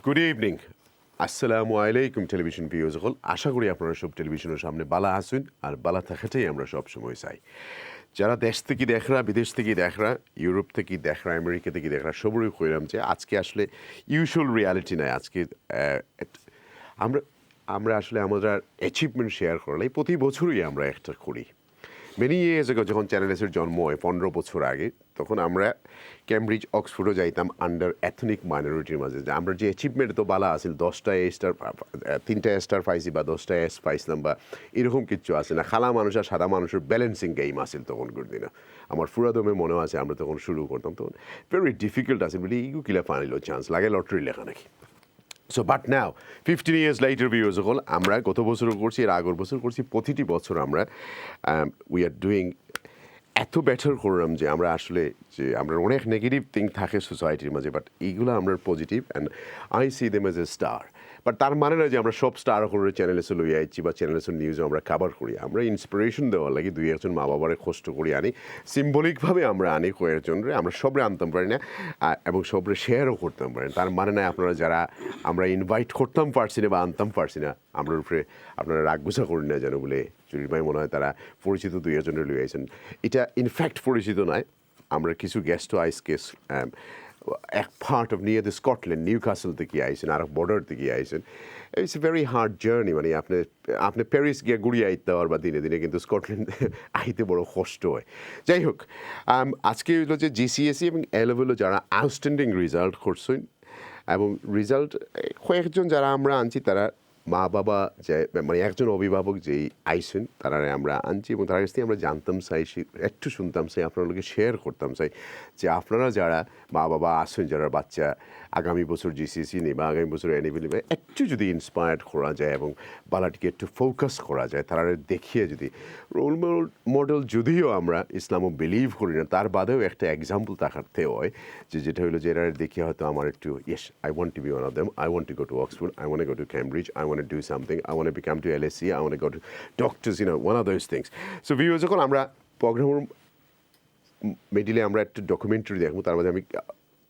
Good evening আসসালামু আলাইকুম television viewers সকল আশা করি আপনারা সব টেলিভিশনের সামনে বালা আসুন আর বালা থাকাটাই আমরা সব সময় চাই যারা দেশ থেকে দেখরা বিদেশ থেকে দেখরা ইউরোপ থেকে দেখরা আমেরিকা থেকে দেখরা সবরই কইলাম যে আজকে আসলে ইউজুয়াল রিয়ালিটি নাই আজকে আমরা আসলে আমাদের অ্যাচিভমেন্ট শেয়ার করলে প্রতি বছরই আমরা একটা করি মেনি ইয়ার্স আগে যখন চ্যানেলেসের জন্ম হয় 15 বছর আগে তখন আমরা ক্যামব্রিজ অক্সফোর্ডও যাইতাম আন্ডার এথনিক মাইনরিটির মাঝে যে আমরা যে অ্যাচিভমেন্ট তো বালা আসিল 10টা এ স্টার 3টা স্টার পাইছি বা 10টা এস পাইছিলাম বা এরকম কিছু আছে না খালা মানুষ আর সাদা মানুষের ব্যালেন্সিং গেম আসিল তখন দিন আমার ফুরাদমে মনে আছে আমরা তখন শুরু করতাম তখন ভেরি ডিফিকাল্ট আসিল বলে ইগু কিলা পানিল চান্স লাগে লটারি লেখা নাকি so but now 15 years later viewers সকল আমরা গত বছরও করছি এর আগের বছর করছি প্রতিটি বছর আমরা উই আর ডুইং এত বেটার করলাম যে আমরা আসলে যে আমরা অনেক নেগেটিভ থিং থাকে সোসাইটির মাঝে বাট এইগুলো আমরা positive and I C them as a star but তার মানে না যে আমরা সব স্টার করে চ্যানেলেসে লই আইছি বা চ্যানেলেসের নিউজও আমরা কাভার করি আমরা ইন্সপিরেশন দেওয়ার লাগে দুই একজন মা বাবারে কষ্ট করি আনি সিম্বলিকভাবে আমরা আনি কয়েকজনরে আমরা সবরে আনতাম পারি না এবং সবরে শেয়ারও করতাম পারি তার মানে না আপনারা যারা আমরা ইনভাইট করতাম পারছি না বা আনতাম পারছি না আমরা উপরে আপনারা রাগ গুছা করি না যেন বলে চুরির ভাই মনে হয় তারা পরিচিত দুই একজনের লই আইছেন এটা ইনফ্যাক্ট পরিচিত নয় আমরা কিছু গেস্ট আইসকে এক part of near the Scotland new castle থেকে আইসেন আর বর্ডার থেকে আইসেন it's a very hard journey মানে আপনি প্যারিস গিয়ে ঘুরিয়ে আইতে হওয়ার বা দিনে দিনে কিন্তু স্কটল্যান্ড আইতে বড় কষ্ট হয় যাই হোক আজকে হইল যে জিসিএসি এবং এ লেভেলও যারা আউটস্ট্যান্ডিং রেজাল্ট করছেন এবং রেজাল্ট কয়েকজন যারা আমরা আনছি তারা মা বাবা যে মানে একজন অভিভাবক যেই আইসেন তারা আমরা আনছি এবং তার কাছ থেকে আমরা জানতাম চাই একটু শুনতাম চাই আপনাদেরকে শেয়ার করতাম চাই যে আপনারা যারা মা বাবা আসেন যারা বাচ্চা আগামী বছর জিসিসি নেই বা আগামী বছর এনএবি নেবে একটু যদি ইন্সপায়ার্ড করা যায় এবং বালাটিকে একটু ফোকাস করা যায় তারা দেখিয়ে যদি রোল মডেল যদিও আমরা ইসলামও বিলিভ করি না তার বাদেও একটা এক্সাম্পল থাকতে হয় যে যেটা হলো যে এরা দেখিয়ে হয়তো আমার একটু yes I want to be one of them I want to go to Oxford I want to go to Cambridge I want to do something. I want to become to LSE. I want to go to doctors, one of those things. So viewers যখন আমরা প্রোগ্রামের মিডিলে আমরা একটু documentary দেখবো তার মধ্যে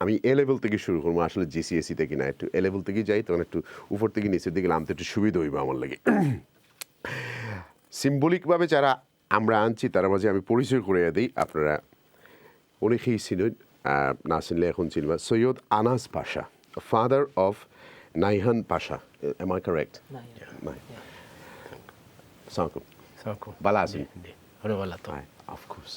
আমি এ লেভেল থেকে শুরু করবো আসলে জিসিএসি থেকে না একটু এ লেভেল থেকে যাই তখন একটু উপর থেকে নিচের দিকে নামতে একটু সুবিধা হইবে আমার লাগে সিম্বলিকভাবে যারা আমরা আনছি তার মাঝে আমি পরিচয় করে দিই আপনারা অনেকেই চিনেন না চিনলে এখন চিনবা Syed Anas Pasha father of Nahiyan Pasha. Am I correct? Nahiyan. Assalamualaikum. Balazin. Of course.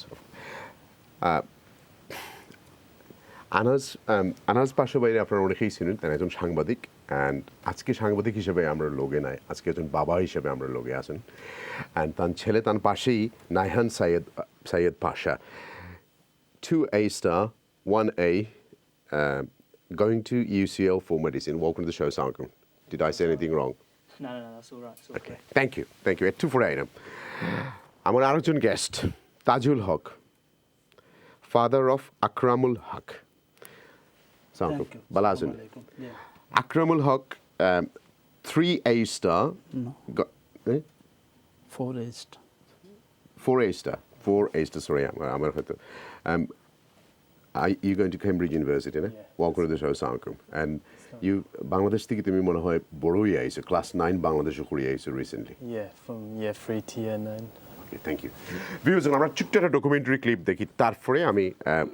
Anas Pasha বাইরে আপনারা অনেকেই চিনেন তারা একজন সাংবাদিক অ্যান্ড আজকে সাংবাদিক হিসেবে আমরা লোকে নাই আজকে একজন বাবা হিসেবে আমরা লোকে আছেন অ্যান্ড তার ছেলে তার পাশেই নাইহান সাইয়েদ পাশা 2 A star 1 A going to UCL for medicine. Welcome to the show, Sankum. Did I say anything wrong? No, that's all right. Okay. Thank you. At 2 for AM. Our Arjun guest, Tajul Haque, father of Akramul Haque. Sankum. Balazin. Yeah. Akramul Haque, 3 A star. No. 4 A star. 4 A star. 4 A star. Sorry, I'm you're going to Cambridge University, no? Yeah. Welcome to the show, Sankum. And you, Bangladesh থেকে তুমি মনে হয় বড়ই আইছো class 9 বাংলাদেশে করে আইছো recently. Yeah, from year 3 to year 9. Okay, thank you. Viewers, আমরা ছোট্ট একটা ডকুমেন্টারি ক্লিপ দেখি তারপরে আমি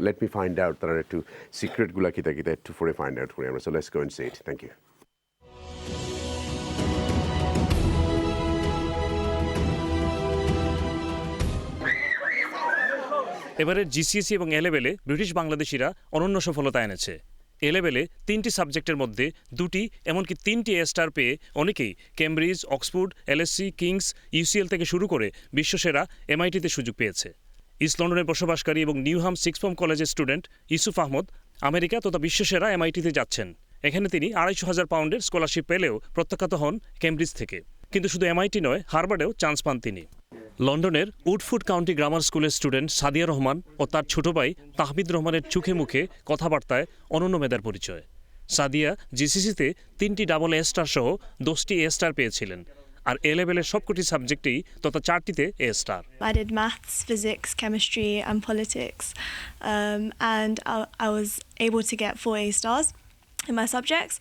let me find out তার একটু সিক্রেট গুলা কি থাকে একটু পরে ফাইন্ড আউট করি আমরা so let's go and see it. Thank you. এবারে জিসিএসি এবং এ লেভেলে ব্রিটিশ বাংলাদেশিরা অনন্য সফলতা এনেছে এ লেভেলে 3টি সাবজেক্টের মধ্যে 2টি এমনকি 3টি এ স্টার পেয়ে অনেকেই Cambridge Oxford LSE King's UCL থেকে শুরু করে বিশ্বসেরা এমআইটিতে সুযোগ পেয়েছে ইস্ট লন্ডনে বসবাসকারী এবং নিউহাম 6th ফর্ম কলেজের স্টুডেন্ট ইউসুফ আহমদ আমেরিকা তথা বিশ্বসেরা এমআইটিতে যাচ্ছেন এখানে তিনি 250,000 পাউন্ডের স্কলারশিপ পেলেও প্রত্যাখ্যাত হন কেমব্রিজ থেকে কিন্তু শুধু এমআইটি নয় হার্ভার্ডেও চান্স পান তিনি লন্ডনের উডফুড কাউন্টি গ্রামার স্কুলের স্টুডেন্ট সাদিয়া রহমান ও তার ছোট ভাই তাহমিদ রহমানের চোখে মুখে কথাবার্তায় অনন্য মেধার পরিচয় সাদিয়া জিসিসিতে 3টি ডাবল এ স্টার সহ 10টি এ স্টার পেয়েছিলেন আর এ লেভেলের সবকটি সাবজেক্টেই তথা 4টিতে এ star I did maths, physics, chemistry and politics and I was able to get 4 A stars. in my subjects,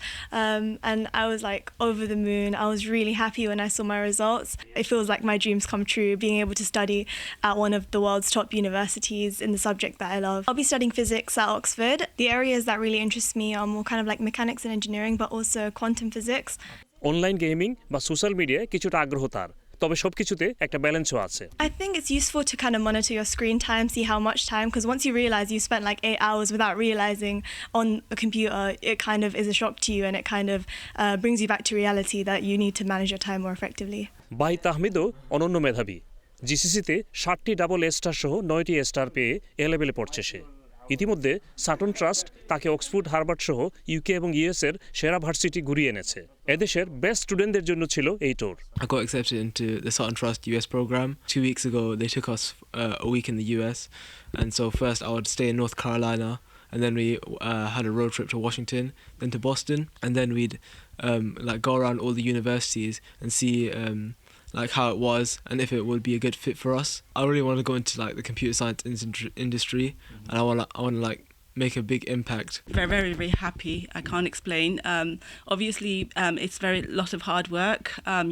and I was like over the moon. I was really happy when I saw my results. It feels like my dreams come true, being able to study at one of the world's top universities in the subject that I love. I'll be studying physics at Oxford. The areas that really interest me are more kind of like mechanics and engineering, but also quantum physics. Online gaming বা social মিডিয়ায় কিছুটা আগ্রহ তার, তবে সবকিছুতে একটা ব্যালেন্সও আছে। I think it's useful to kind of monitor your screen time, see how much time, because once you realize you spent like 8 hours without realizing on a computer, it kind of is a shock to you, and it kind of brings you back to reality that you need to manage your time more effectively. ভাই তাহমিদও অনন্য মেধাবী। জিসিসিতে 7টি double A star সহ 9টি এ star পেয়ে এ লেভেলে পড়ছে সে। ইতিমধ্যে certain trust তাকে Oxford Harvard সহ ইউকে এবং ইউএস এর সেরা ভার্সিটি ঘুরিয়ে এনেছে। এদেশের বেস্ট স্টুডেন্টদের জন্য ছিল এই tour. I got accepted into the Sutton Trust US program. 2 weeks ago, they took us a week in the US. And so first I would stay in North Carolina, and then we had a road trip to Washington, then to Boston, and then we'd like go around all the universities and see like how it was and if it would be a good fit for us. I really want to go into like the computer science industry, and I want to like make a big impact. Very, very, very happy. I can't explain. Obviously, it's very lot of hard work.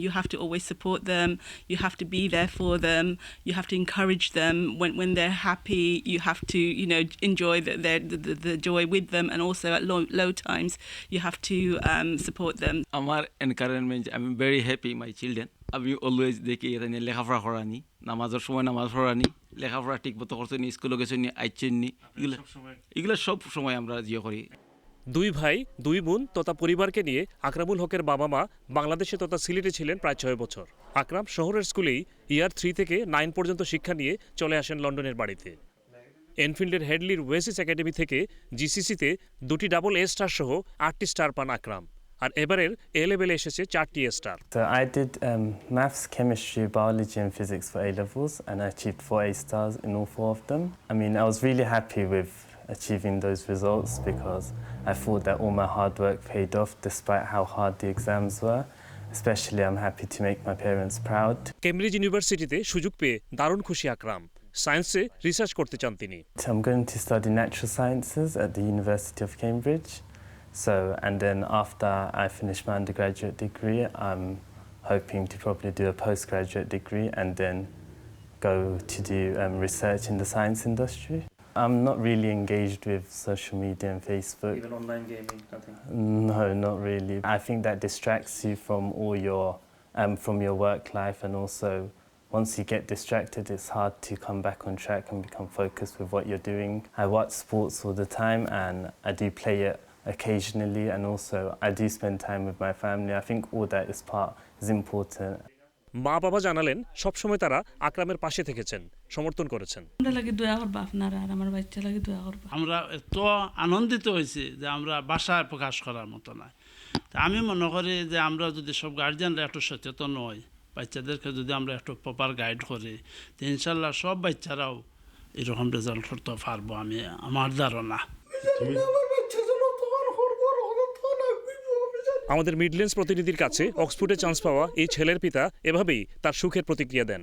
You have to always support them. You have to be there for them. You have to encourage them when they're happy. You have to, you know, enjoy the joy with them, and also at low times, you have to support them. আমার encouragement, I'm very happy my children. আমি always দেখি এটা নিয়ে লেখাপড়া করানি, নামাজের সময় নামাজ পড়ানি, লেখাপড়া ঠিক মতো করছে নি, স্কুলে গেছে নি, আইছেন নি, এগুলো সব সময় আমরা ইয়ে করি। 2 ভাই 2 বোন তথা পরিবারকে নিয়ে আকরামুল হকের বাবা মা বাংলাদেশে তথা সিলেটে ছিলেন প্রায় 6 বছর। আকরাম শহরের স্কুলেই ইয়ার 3 থেকে 9 পর্যন্ত শিক্ষা নিয়ে চলে আসেন লন্ডনের বাড়িতে। এনফিল্ডের হেডলির ওয়েসিস একাডেমি থেকে জিসিসিতে 2টি ডাবল এ স্টার সহ 8টি স্টার পান আকরাম, আর এবারের এ লেভেলে এসেছে 4টি এ star. So I did maths, chemistry, biology and physics for A levels, and I achieved 4 A stars in all 4 of them. I mean, I was really happy with achieving those results because I thought that all my hard work paid off despite how hard the exams were. Especially I'm happy to make my parents proud. Cambridge ইউনিভার্সিটিতে সুযোগ পেয়ে দারুণ খুশি আকরাম। সায়েন্সে research করতে চান তিনি। I'm going to study natural sciences at the University of Cambridge. So, and then after I finish my undergraduate degree, I'm hoping to probably do a postgraduate degree and then go to do research in the science industry. I'm not really engaged with social media and Facebook. Even online gaming, nothing? No, not really. I think that distracts you from all your, from your work life, and also once you get distracted, it's hard to come back on track and become focused with what you're doing. I watch sports all the time and I do play it occasionally, and also I do spend time with my family. I think all that is important. মা বাবা জানালেন সবসময় তারা আকরামের পাশে থেকেছেন, সমর্থন করেছেন। আমরা লাগি দোয়া করবা আপনারা, আর আমার বাচ্চা লাগি দোয়া করবা। আমরা এত আনন্দিত হয়েছি যে আমরা ভাষায় প্রকাশ করার মতো নয়। আমি মনে করি যে আমরা যদি সব গার্জিয়ানরা একটু সচেতন হই, বাচ্চাদেরকে যদি আমরা একটু প্রপার গাইড করি, তো ইনশাল্লাহ সব বাচ্চারাও এরকম রেজাল্ট করতে পারবো, আমার ধারণা। আমাদের মিডল্যান্ডস প্রতিনিধির কাছে অক্সফোর্ডে চান্স পাওয়া এই ছেলের পিতা এভাবেই তার সুখের প্রতিক্রিয়া দেন।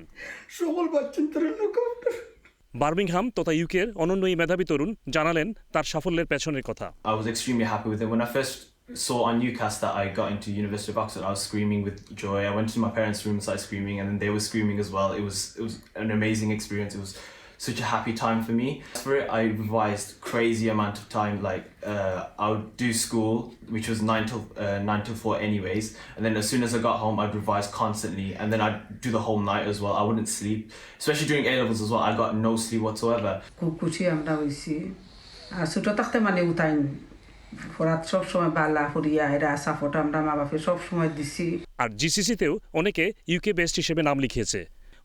বার্মিংহাম তথা ইউকের অনন্য এই মেধাবী তরুণ জানালেন তার সাফল্যের পেছনের কথা। I was extremely happy with it. When I first saw on UCAS that I got into University of Oxford, I was screaming with joy. I went to my parents' room and started screaming, and then they were screaming as well. It was an amazing experience. It was such a happy time for me. For it, I revised crazy amount of time. Like I would do school, which was 9 till 4 anyways, and then as soon as I got home, I'd revise constantly, and then I'd do the whole night as well. I wouldn't sleep, especially during A levels as well. I got no sleep whatsoever. খুশি আমরা হইছি, আর ছোট থাকতে মানে উঠাইন ফরাত সব সময় বালা ফরিয়া এরা support আমরা মা বাপে সব সময় দিছি। আর জিসিসিতেও অনেকে ইউকে বেস্ট হিসেবে নাম লিখিয়েছে।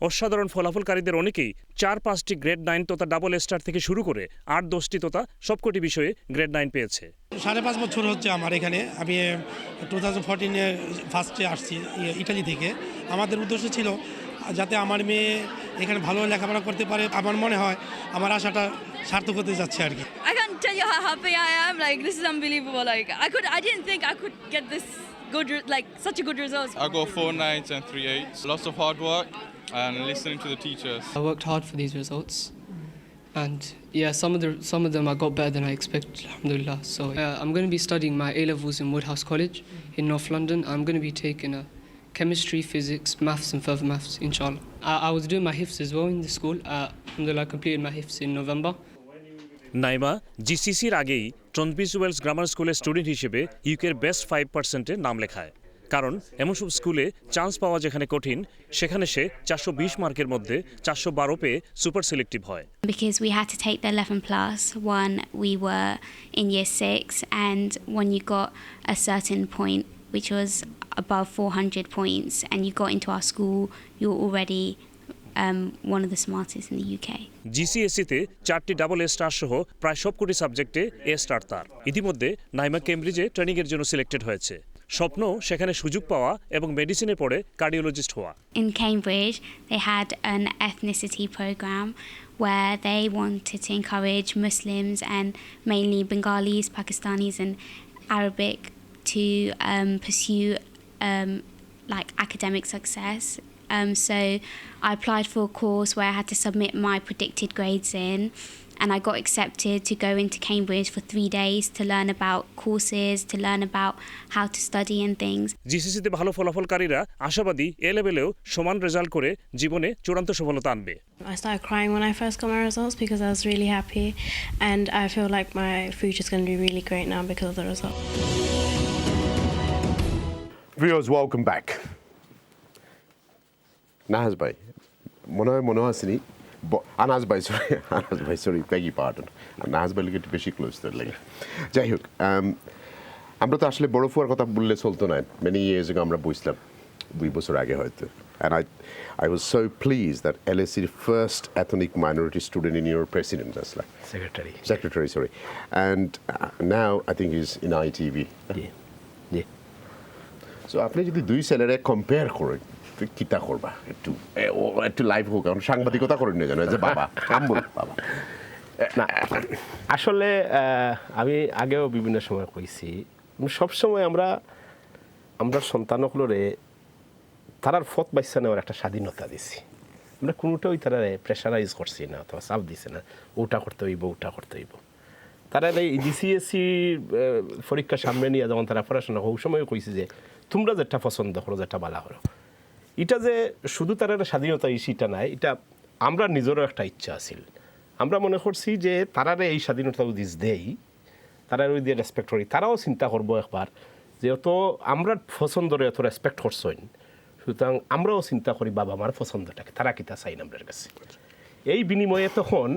অসাধারণ ফলাফলকারীদের অনেকেই 4-5টি গ্রেড 9 তথা ডাবল স্টার থেকে শুরু করে 8-10টি তথা সবকটি বিষয়ে গ্রেড 9 পেয়েছে। 5.5 বছর হচ্ছে আমার এখানে। আমি 2014-এ ফার্স্টে আসছি ইটালি থেকে। আমাদের উদ্দেশ্য ছিল যাতে আমার মেয়ে এখানে ভালো লেখাপড়া করতে পারে। আমার মনে হয় আমার আশাটা সার্থক হতে যাচ্ছে আর কি। I can't tell you how happy I am. Like, this is unbelievable. Like, I didn't think I could get this good, like such a good results. I got 4 9s and 3 8s. Lots of hard work and listening to the teachers. I worked hard for these results, And yeah, some of them I got better than I expected, alhamdulillah. So I'm going to be studying my A-levels in Woodhouse College in North London. I'm going to be taking chemistry, physics, maths and further maths, inshallah. I was doing my hifz as well in the school. Alhamdulillah, I completed my hifz in November. Naima জিসিসির আগেই ট্রনবিস Wales grammar স্কুলের student হিসেবে ইউকের best 5%-এ নাম লেখায়। কারণ এমন সব স্কুলে চান্স পাওয়া যেখানে কঠিন, সেখানে সে 420 মার্কের মধ্যে 412 পেয়ে সুপার সিলেক্টিভ হয়। Because we had to take the 11 plus when we were in year 6, and when you got a certain point, which was above 400 points, and you got into our school, you were already one of the smartest in the UK. জিসিএসিতে 4টি double A star সহ প্রায় সবকটি সাবজেক্টে এ star তার। ইতিমধ্যে নাইমা কেমব্রিজে ট্রেনিংয়ের জন্য selected হয়েছে। স্বপ্ন সেখানে সুযোগ পাওয়া এবং মেডিসিনে পড়ে কার্ডিওলজিস্ট হওয়া। In Cambridge, they had an ethnicity program where they wanted to encourage Muslims and mainly Bengalis, Pakistanis and Arabic to pursue like academic success. So I applied for a course where I had to submit my predicted grades in, and I got accepted to go into Cambridge for 3 days to learn about courses, to learn about how to study and things. জিসিসিতে ভালো ফলাফলকারীরা আশাবাদী এ লেভেলেও সমান result করে জীবনে চূড়ান্ত সফলতা আনবে। I started crying when I first got my results because I was really happy, and I feel like my future is going to be really great now because of the results. Viewers, welcome back. Nahaz bhai, mone hasini Anas bhai, sorry, beg your pardon. Nahaz bhai লিগে একটু বেশি close তো লাগে। যাই হোক, আমরা তো আসলে বড় ফুয়ার কথা বললে চলতো না। Many years ago আমরা বুঝলাম 2 বছর আগে হয়তো। And I was so pleased that LSE first ethnic minority student in your president, that's like secretary, sorry. And now I think he's in ITV. Yeah. So আপনি যদি দুই ছেলেরে কম্পেয়ার করেন, কিতা করবা একটু লাইভ হোক, কারণ সাংবাদিকতা করে নিয়ে জানো যে বাবা আম্বুল বাবা না। আসলে আমি আগেও বিভিন্ন সময় কইছি, সবসময় আমরা সন্তানগুলোরে তারার ফত বাচ্চা নেওয়ার একটা স্বাধীনতা দিছি। আমরা কোনোটাই তারা প্রেশারাইজ করছি না অথবা চাপ দিছি না, ওটা করতে হইব ওটা করতে হইব। তারা এই জিসিএসসি পরীক্ষার সামনে নিয়ে যখন তারা পড়াশোনা ওই সময় কইছি যে তোমরা যেটা পছন্দ করো, যেটা ভালো করো। এটা যে শুধু তার একটা স্বাধীনতা সেটা নাই, এটা আমরা নিজেরও একটা ইচ্ছা আছিল। আমরা মনে করছি যে তারারে এই স্বাধীনতা যদি দেই, তারা ওই দিয়ে রেসপেক্ট করি, তারাও চিন্তা করবো একবার যেহেতু আমরা পছন্দরে এত রেসপেক্ট করছেন, সুতরাং আমরাও চিন্তা করি বাবা আমার পছন্দটাকে তারা কিতা চাই আমাদের কাছে। এই বিনিময়ে তখন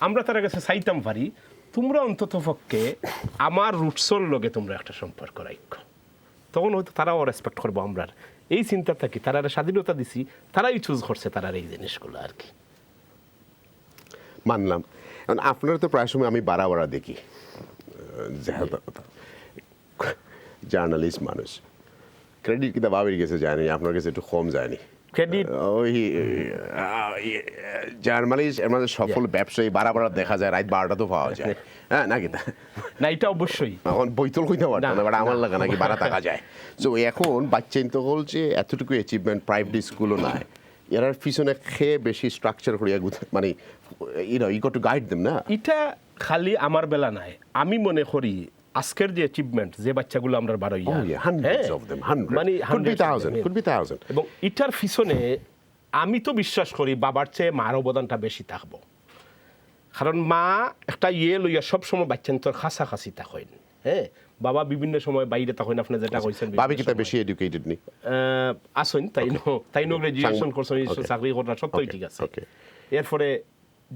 আমরা তার কাছে চাইতাম পারি তোমরা অন্তত পক্ষে আমার রুটসর লগে তোমরা একটা সম্পর্ক রাখো, তখন হয়তো তারাও রেসপেক্ট করবো। আমরা এই চিন্তা থাকি, তারা স্বাধীনতা দিছি, তারাই চুজ করছে তারা এই জিনিসগুলো আর কি। মানলাম। আপনারা তো প্রায় সময় আমি বাড়া দেখি, জার্নালিস্ট মানুষ ক্রেডিট কিতা বাবির কাছে যায়নি, আপনার কাছে একটু কম যায়নি ক্রেডিট। ওই জার্নালিস্ট এর মধ্যে সফল ব্যবসায়ী বাড়া দেখা যায়, রাত 12টা তো পাওয়া যায়। হ্যাঁ না কিতা না, এটা অবশ্যই এখন বইতল কইতে পারতাম না, আমার লাগা নাকি বাড়া থাকা যায়। তো এখন বাচ্চা তো বলছে এতটুকু অ্যাচিভমেন্ট প্রাইভেট স্কুলও নাই, এরার পিছনে খেয়ে বেশি স্ট্রাকচার করিয়া মানে you got to guide them না। এটা খালি আমার বেলা নাই, আমি মনে করি আজকের যে অ্যাচিভমেন্ট যে বাচ্চাগুলো আমরা বাড়াই এবং এটার পিছনে আমি তো বিশ্বাস করি বাবার চেয়ে মার অবদানটা বেশি থাকবো। কারণ মা একটা লইয়া সবসময় বাচ্চা তোর কাছাকাছি থাকেন। হ্যাঁ, বাবা বিভিন্ন সময় বাইরে তখন আপনি যেটা কইছেন বাবা কি বেশি এডুকেটেড নি আসেন, তাই নো গ্রাজুয়েশন করছেন, চাকরি করা সবই ঠিক আছে। এরপরে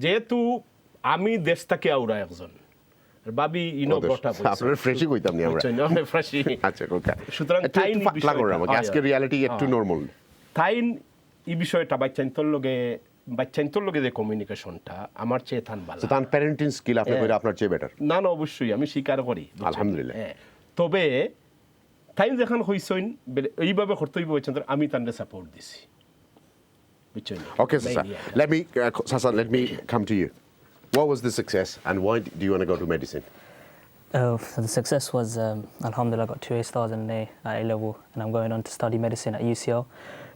যেহেতু আমি দেশ থেকে আউরা একজন বাবি আপনার ফ্রেশি কইতাম নি আমরা ফ্রেশি। আচ্ছা ওকে, সুতরাং তাই পাতলা করে আমাকে আজকে রিয়ালিটি একটু নরমাল তাই এই বিষয়টা বাচ্চান্তর লগে যে কমিউনিকেশনটা আমার চেয়ে থান ভালো। তান প্যারেন্টিং স্কিল আপনি কইরা আপনার চেয়ে বেটার। না না, অবশ্যই আমি স্বীকার করি আলহামদুলিল্লাহ। তবে তাই যখন হইছেন এইভাবে করতে হইব, আমি তানরে সাপোর্ট দিছি। Okay, Sasa. Let me come to you. What was the success and why do you want to go to medicine? So the success was, alhamdulillah, I got 2 A stars and an A at A level, and I'm going on to study medicine at UCL.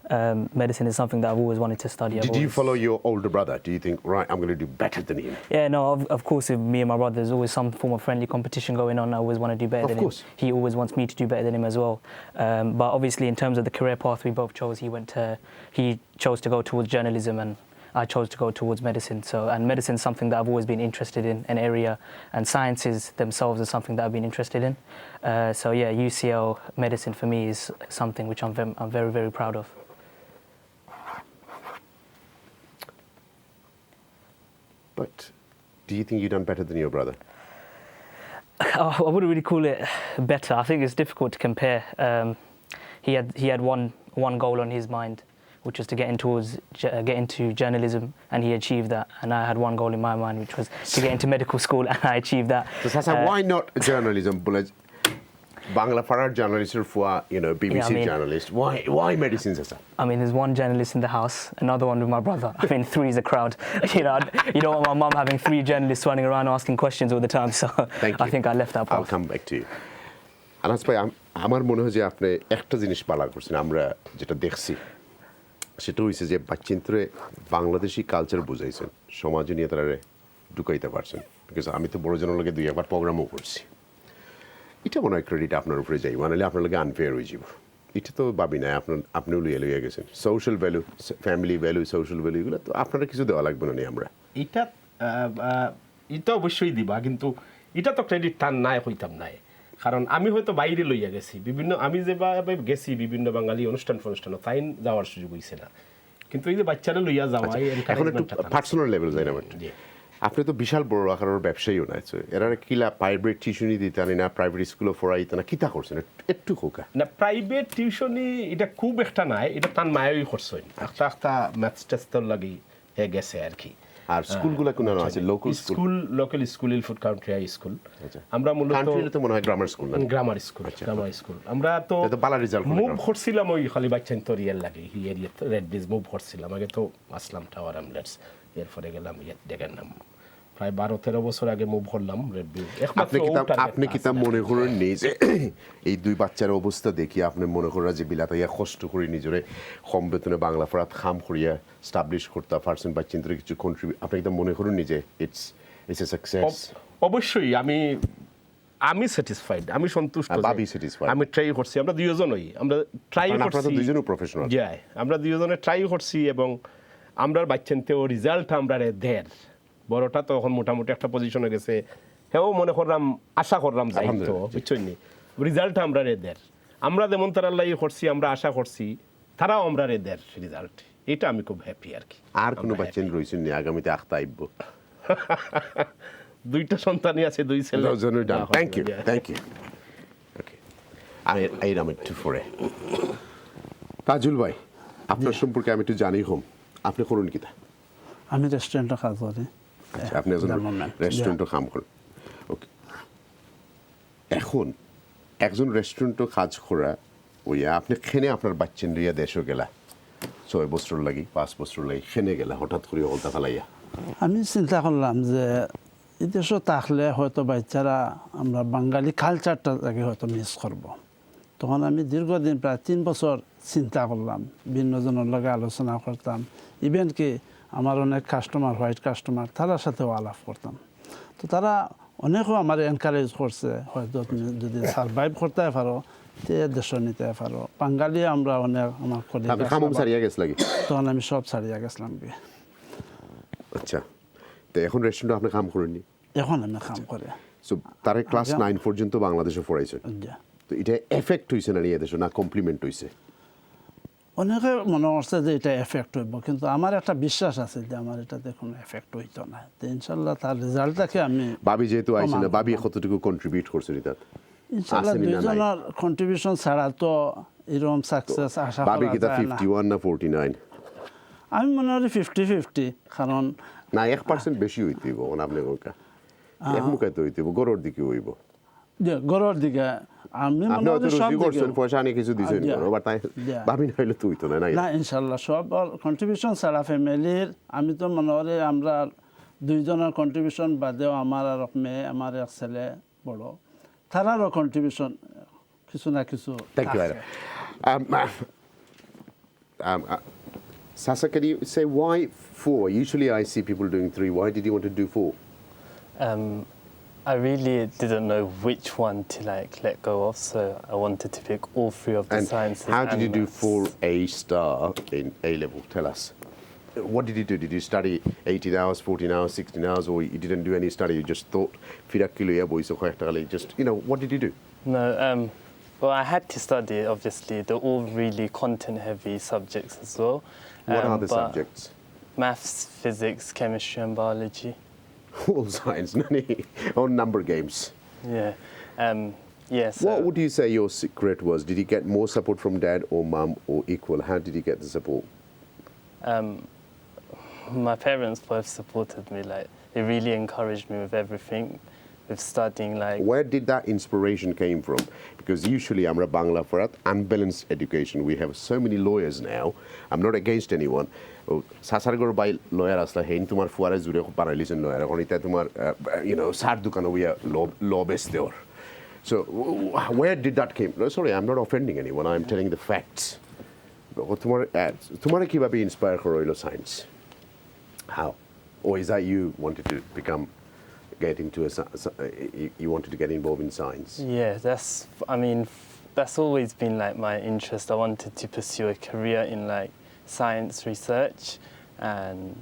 medicine is something that I've always wanted to study. Did you follow your older brother? Do you think, right, I'm going to do better than him? Yeah, no, of course, with me and my brother, there's always some form of friendly competition going on. I always want to do better than him. He always wants me to do better than him as well. But obviously, in terms of the career path we both chose, he chose to go towards journalism, and I chose to go towards medicine. And medicine is something that I've always been interested in, an area, and sciences themselves are something that I've been interested in. So yeah, UCL medicine for me is something which I'm very, very proud of. But do you think you've done better than your brother? I wouldn't really call it better. I think it's difficult to compare. He had one goal on his mind, which was to get into journalism, and he achieved that. And I had one goal in my mind, which was to get into medical school, and I achieved that. So Sasa, why not journalism? Bangla Farhad journalist for BBC journalist. Why medicine, Sasa? I mean, there's one journalist in the house, another one with my brother. I mean, three is a crowd. You don't want my mum having three journalists running around asking questions all the time. So I think I left that path. I'll come back to you. Anas bhai, আমার মনে হয় যে আপনি একটা জিনিস পালা করছেন, আমরা যেটা দেখছি সেটা হইছে যে বাচ্চিন্তরে বাংলাদেশি কালচার বুঝাইছেন, সমাজে নিয়ে তারা ঢুকাইতে পারছেন। বিকজ আমি তো বড় জনের লগে 2-1 প্রোগ্রামও করছি। এটা মনে হয় ক্রেডিট আপনার উপরে যাই, মানে আপনার লগে আনফেয়ার হয়ে যাব। এটা তো ভাবি না আপনিও লইয়া গেছেন। Social value, family value, social value, এগুলো তো আপনারা কিছু দেওয়া লাগবে না আমরা। এটা অবশ্যই দিবা, কিন্তু এটা তো ক্রেডিট তার নাই হইতাম নাই। কারণ আমি হয়তো বাইরে লইয়া গেছি আমি যেভাবে গেছি বিভিন্ন বাঙালি অনুষ্ঠান তাই যাওয়ার সুযোগ হয়েছে না, কিন্তু এই যে বাচ্চারা লইয়া যাওয়া এখন একটু পার্সোনাল লেভেল যাই না। আপনি তো বিশাল বড় আকারের ব্যবসায়ীও নাই, এরা কিলা প্রাইভেট টিউশনি দিতে না, প্রাইভেট স্কুলে পড়াইতে না, কিতা করছেন একটু খোকা না? প্রাইভেট টিউশনি এটা খুব একটা নাই, এটা তার মায়ই করছেন, একটা ম্যাথস টেস্টের লাগি গেছে আর কি। আর স্কুলগুলো কোন আছে? Local school, Ilford county high school. আমরা মূলত মনে হয় গ্রামার স্কুল। আমরা তো ভালো রেজাল্ট মুভ করছিলাম ওই খালি বাচ্চা তরিয়ার লাগে রেড ব্রিজ মুভ করছিলাম। আগে তো আসলাম টাওয়ার আমলেটস, এরপরে গেলাম দেখেন নাম প্রায় 12-13 বছর আগে মুভ করলাম রেড ব্রিজ। আপনি কি তা মনে করেন নেই যে এই দুই বাচ্চার অবস্থা দেখি আপনি মনে করেন যে বিলাতাইয়া কষ্ট করে নিজরে কম বেতনে বাংলা ফরাত খাম করিয়া স্টাবলিশ করতে পারছেন বা চিন্তার কিছু কন্ট্রিবিউট, আপনি একদম মনে করেন নি যে ইটস এ সাকসেস? অবশ্যই আমি স্যাটিসফাইড, আমি সন্তুষ্ট, আমি ট্রাই করছি। আমরা দুইজনই আমরা ট্রাই করছি, দুইজনই প্রফেশনাল। আমরা দুইজনে ট্রাই করছি এবং আমরা বাচ্চানতেও রেজাল্ট আমরা দের বড়টা তো এখন মোটামুটি একটা পজিশনে গেছে, হেও মনে করলাম আশা করলাম যাই তো বুঝছেন নি, রেজাল্ট আমরা দের আমরা যেমন তারা লাগি করছি, আমরা আশা করছি তারাও আমরা দের রেজাল্ট। এটা আমি খুব হ্যাপি আর কি। আর কোনো বাচ্চা রয়েছেন নি আগামীতে আখতা আইব? দুইটা সন্তানই আছে, 2 ছেলে। Thank you. Okay, I am একটু পরে। তাজুল ভাই, আপনার সম্পর্কে আমি একটু জানি হোম, আপনি করুন কিতা? আমি রেস্টুরেন্টে কাজ করি। আচ্ছা, আপনি রেস্টুরেন্টে কাম করেন। ওকে, এখন একজন রেস্টুরেন্টে কাজ করা ওই আপনি খেনে আপনার বাচ্চেন রিয়া দেশও গেলা 6 বছর লাগি 5 বছর লাগি খেনে গেলা, হঠাৎ করে অলতা ফেলাইয়া আমি চিন্তা করলাম যে এদেশও থাকলে হয়তো বাচ্চারা আমরা বাঙালি কালচারটাকে হয়তো মিস করব। তখন আমি দীর্ঘদিন প্রায় 3 বছর চিন্তা করলাম, ভিন্নজনের লগে আলোচনা করতাম, ইভেন কি আমার অনেক কাস্টমার, হোয়াইট কাস্টমার, তার সাথেও আলাপ করতাম। তো তারা অনেকও আমার এনকারেজ করছে, হয়তো তুমি যদি সার্ভাইভ করতে পারো তে দেশ নিতে পারো। বাঙালি আমরা অনেক আমার তখন আমি সব ছাড়িয়া গেছিলাম। আচ্ছা, তো এখন রেস্টুরেন্টে আপনি কাম করেননি? এখন আমি কাম করে। সো তার ক্লাস 9 পর্যন্ত বাংলাদেশে পড়াইছে, তো এটা এফেক্ট হইছে না এদেশে, না কমপ্লিমেন্ট হইছে? অনেকে মনে করছে যে এটা এফেক্ট হইব, কিন্তু আমার একটা বিশ্বাস আছে যে আমার এটাতে কোনো এফেক্ট হইতো না। তো ইনশাল্লাহ তার রেজাল্টটাকে আমি ভাবি যেহেতু আইছে না, ভাবি কতটুকু কন্ট্রিবিউট করছে এটা ইনশাল্লাহ দুইজনের কন্ট্রিবিউশন ছাড়া তো এরকম সাকসেস আশা করা যায় না। ভাবি কি তা 51 না 49? আমি মনে করি 50-50, কারণ না 1% বেশি হইতে হইব না, আপনি কোনটা একমুখাইতে হইতে হইব, গড়ের দিকে হইব। গড়ের দিকে আমি মনে করি সব করছেন, পয়সা আনি কিছু দিছেন, আবার তাই ভাবি না হইলে তুই তো না। না ইনশাআল্লাহ সব কন্ট্রিবিউশন ছাড়া ফ্যামিলির, আমি তো মনে করি আমরা দুইজনের কন্ট্রিবিউশন বাদেও আমার আর মেয়ে, আমার এক ছেলে বড়, তারারও কন্ট্রিবিউশন কিছু না কিছু। Sasa, can you say why 4? Usually I see people doing 3. Why did you want to do 4? I really didn't know which one to like let go of, so I wanted to pick all 3 of the And sciences. how did and you do maths. 4 A star in A level? Tell us. What did you do? Did you study 18 hours, 14 hours, 16 hours, or you didn't do any study? You just thought, just, what did you do? No, well, I had to study, obviously. They're all really content-heavy subjects as well. What are the but subjects? Maths, physics, chemistry and biology. All science, nani? Or number games? Yeah. So What would you say your secret was? Did you get more support from dad or mum or equal? How did you get the support? my parents both supported me. Like, they really encouraged me with everything, with studying. Like, where did that inspiration came from? Because usually amra Bangla for unbalanced education. We have so many lawyers now. I'm not against anyone. Sasargor by lawyer asla hein tumar fuara jure paralysation lawyer konita tumar sar dukano we are law based there. So where did that came? No, sorry, I'm not offending anyone. I'm telling the facts. Tumara kibabe inspire koroilo science. How? Or is that you wanted to get involved in science? Yeah, that's always been like my interest. I wanted to pursue a career in like science research, and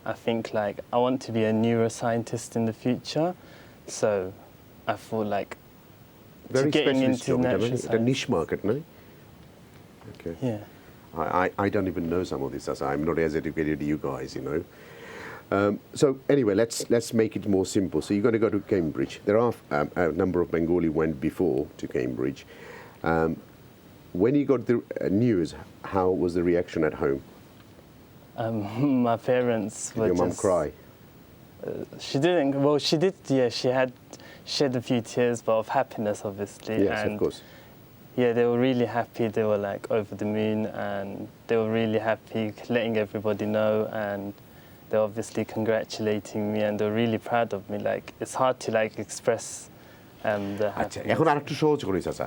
I think like I want to be a neuroscientist in the future. So I thought like getting into natural science. It's a niche market, no? Okay. Yeah. I don't even know some of this. I'm not as educated as you guys, So anyway, let's make it more simple. So you're going to go to Cambridge. There are a number of Bengali went before to Cambridge. When you got the news, how was the reaction at home? My parents were Did your mum cry? She didn't. Well, she did. Yeah, she had shed a few tears, but of happiness, obviously. Yes, and of course. Yeah, they were really happy. They were like over the moon, and they were really happy, letting everybody know, and they're obviously congratulating me, and they're really proud of me. Like, it's hard to like express the happiness. এখন আরেকটু সহজ করেছ আচ্ছা